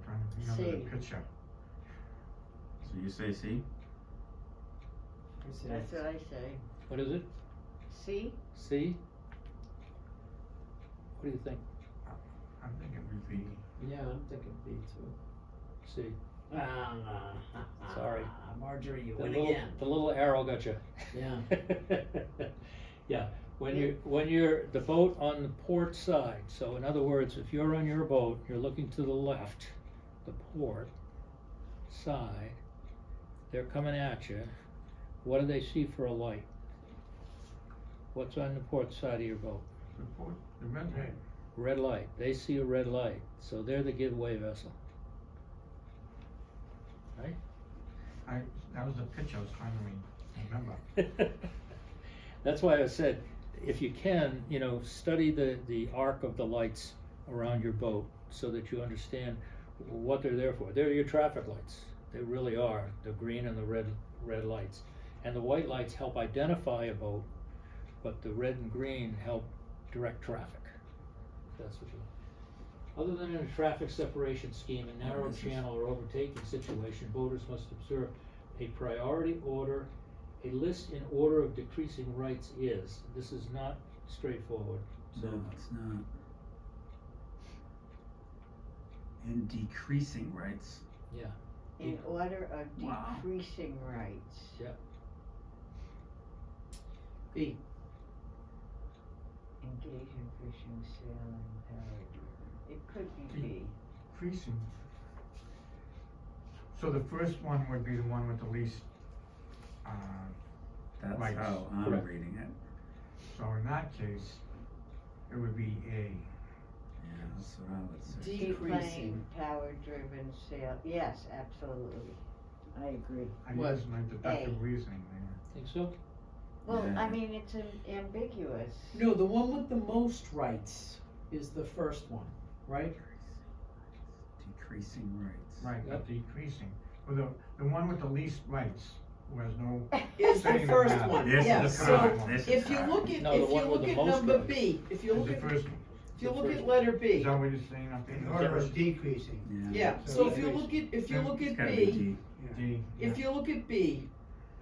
I'm trying to remember the C. picture. So you say C? That's what I say. What is it? C? C? What do you think? I'm thinking would be, Yeah, I'm thinking B too. C. Sorry. Marjorie, you The win little, again. the little arrow got you. Yeah. Yeah, when you're the boat on the port side, so in other words, if you're on your boat, you're looking to the left, the port side, they're coming at you. What do they see for a light? What's on the port side of your boat? the red light. Red light. They see a red light, so they're the giveaway vessel. Right? That was the picture I was trying to remember. That's why I said, if you can, study the arc of the lights around your boat so that you understand what they're there for. They're your traffic lights. They really are, the green and the red lights. And the white lights help identify a boat, but the red and green help direct traffic. That's what you. Other than in a traffic separation scheme, a narrow channel or overtaking situation, boaters must observe a priority order. A list in order of decreasing rights is. This is not straightforward. So No, it's not. In decreasing rights. yeah, In order of Wow. decreasing rights. yeah. B. Engage in fishing, sailing, power. It could be B. Increasing. So the first one would be the one with the least, That's Lights. how I'm Correct. reading it. so in that case, it would be A. Yeah, that's what I would say. Decreasing. Seaplane, power-driven sail, yes, absolutely. I agree. I What? used my deductive reasoning there. Think so? Well, Yeah. I mean, it's ambiguous. No, the one with the most rights is the first one, right? Decreasing rights. Right, Yep. but decreasing. Well, the one with the least rights, who has no, Is the Saying first that. one, This yeah, is so correct one. This is if you correct. look at, No, the if you one with look the at most number rights. B, if you is look the at, first one. if you the look first at letter Is B, that what you're saying up In there? order of decreasing. yeah, So so if you decrease. look at, if you Yeah, look It's at gotta be B, D. D, if yeah. you look at B,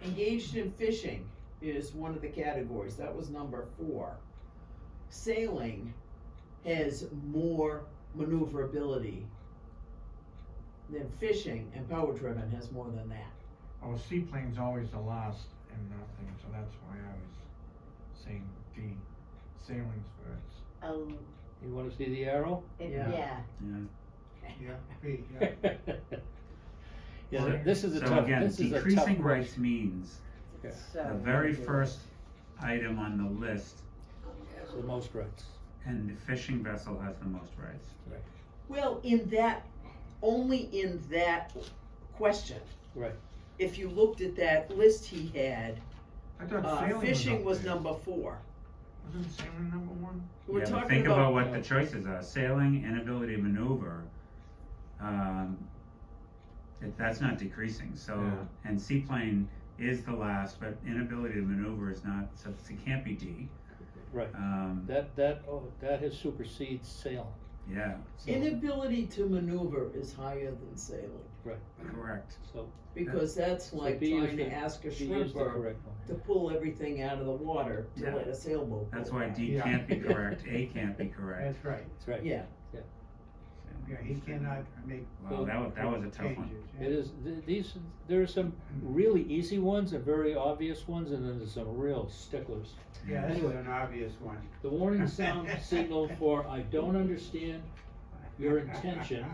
engaged in fishing is one of the categories, that was number 4. Sailing has more maneuverability than fishing, and power driven has more than that. Oh, seaplane's always the last in that thing, so that's why I was saying D. Sailing's first. You wanna see the arrow? Yeah. Yeah, Yeah. Yeah, B, yeah. Yeah, this is a So tough, again, this is a tough decreasing question. rights means Yeah. so. the very ambiguous. first item on the list, It's the most rights. and the fishing vessel has the most rights. Well, in that, only in that question. Right. If you looked at that list he had, I thought sailing fishing up was there. number 4. Wasn't sailing number 1? We're Yeah, but talking think about what No. the choices are, sailing, inability to maneuver, that's not decreasing, so, Yeah. and seaplane is the last, but inability to maneuver is not, so it can't be D. Right. That has supersedes sailing. Yeah, So- Inability to maneuver is higher than sailing, correct. So, because that's like B is trying to the- ask a B is the shrimper correct one. to pull everything out of the water to Yeah. let a sailboat go. That's why D Yeah. can't be correct, A can't be correct. That's right. That's right. Yeah, Yeah, he cannot make. Wow, that was a tough one. changes, yeah. It is, there are some really easy ones and very obvious ones, and then there's some real sticklers. Yeah, this is Anyway. an obvious one. The warning sound signal for I don't understand your intention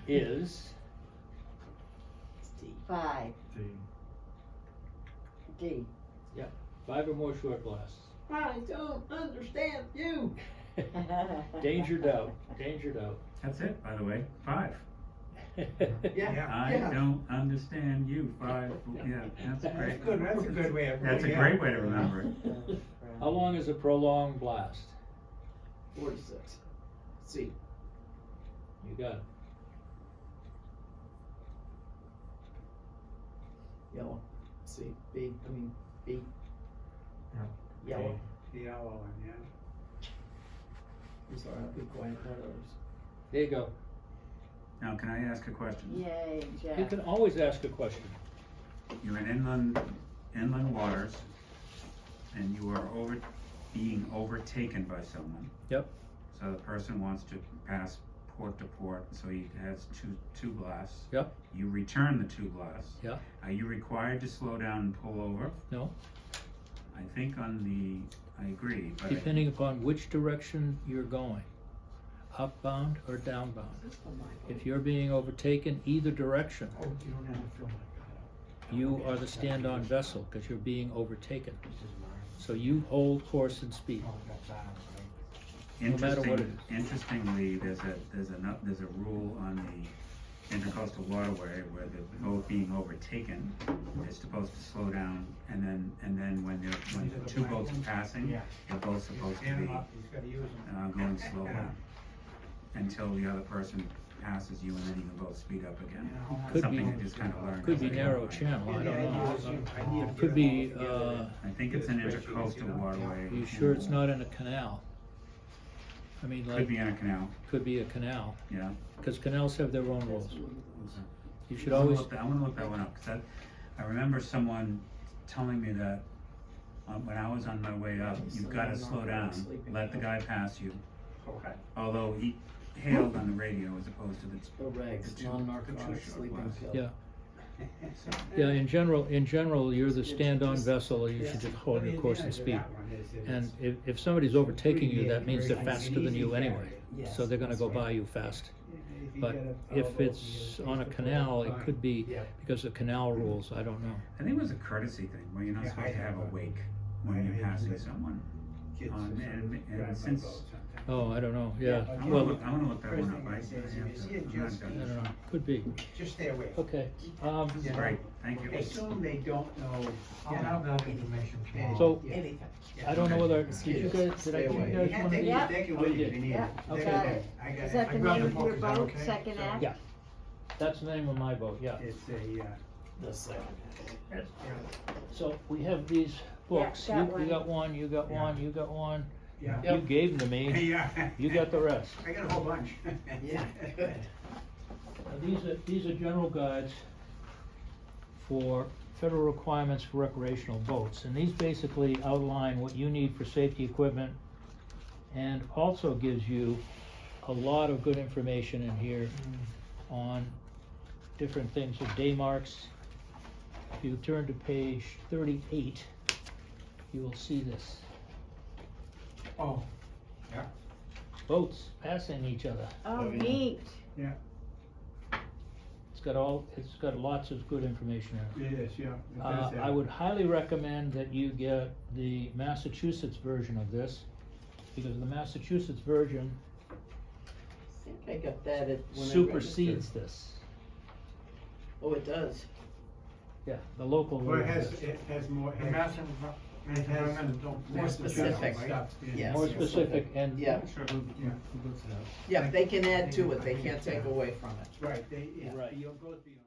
is, it's D. 5, D. D. 5 or more short blasts. I don't understand you. Danger doubt, danger doubt. That's it, by the way, 5. Yeah. I don't understand you, 5, yeah, that's great. That's good, that's a good way of. That's a yeah. great way to remember it. How long is a prolonged blast? 46. C. You got it. Yellow. C. B. B. Yeah. Yellow. The yellow one, yeah. I'm sorry, I'll be quiet, not others. There you go. Now, can I ask a question? Yay, Jeff. You can always ask a question. You're in inland waters, and you are being overtaken by someone. Yep. So the person wants to pass port to port, so he has two blasts. Yep. You return the 2 blasts. Yeah. Are you required to slow down and pull over? No, I think I agree, but depending upon which direction you're going, upbound or downbound. If you're being overtaken either direction, Oh, you don't have to fill that. you are the stand-on vessel, because you're being overtaken. So you hold course and speed. Oh, that's ours, right? no matter what it Interestingly, there's a rule on the intercoastal waterway where the boat being overtaken is supposed to slow down, and then when the 2 boats are passing, Yeah. they're both supposed to Stand be them up, he's gotta use them. going slower until the other person passes you, and then you can both speed up again. Could Something be- I just kind of learned. Could be as I go. narrow channel, I don't know. I need to It could be, get them all together. I think it's an intercoastal waterway. Are you sure it's not in a canal? I mean, Could like, be in a canal, could be a canal, yeah. because canals have their own rules. You should I wanna always, look that one up, cause I remember someone telling me that, when I was on my way up, you've gotta slow down, let the guy pass you. Okay. Although he hailed on the radio as opposed to The regs, two- non-narcotic the two sleeping blasts. pill. yeah. Yeah, in general, you're the stand-on vessel, you should just hold your course and speed. And if somebody's overtaking you, that means they're faster than you anyway, so they're gonna go by you fast. But if it's on a canal, it could be because of canal rules, I don't know. I think it was a courtesy thing, where you're not supposed to have a wake when you're passing someone. And since, Oh, I don't know, yeah, I well, wanna look that one up, First thing it says, if you see I'm it not just- done. I don't know, could be, Just stay away. okay. Yeah. Great, thank you. Assume they don't know. I'll have that information tomorrow. So, Yeah. Anything. I don't know whether, did you Yes. guys, did I Stay give you away. guys You one of these? Yeah. take it Oh, with you you did. if you need Yeah, it. okay. I got it. Is that the I grabbed name the of book, your is that boat, okay? Second Act? Yeah, that's the name of my boat, yeah. It's a, The second. So we have these books, Yeah, that you one. got one, you got Yeah. one, you got one, yeah. you gave them to me, Yeah. you got the rest. I got a whole bunch. Yeah, good. Now, these are general guides for federal requirements for recreational boats, and these basically outline what you need for safety equipment, and also gives you a lot of good information in here on different things, so day marks. If you turn to page 38, you will see this. Oh, Boats passing each other. Oh, yeah. neat. It's got lots of good information in it. it is, yeah. It does have- I would highly recommend that you get the Massachusetts version of this, because the Massachusetts version I think I got that at when I supersedes registered. this. Oh, it does. Yeah, the local Well, it version. has more. The Mass Environmental don't. More specific. Stuff, Yes. More specific and. Yeah. Sure, who looks it up? Yeah, they can add to it, they can't take away from it. Right, Right. it goes beyond.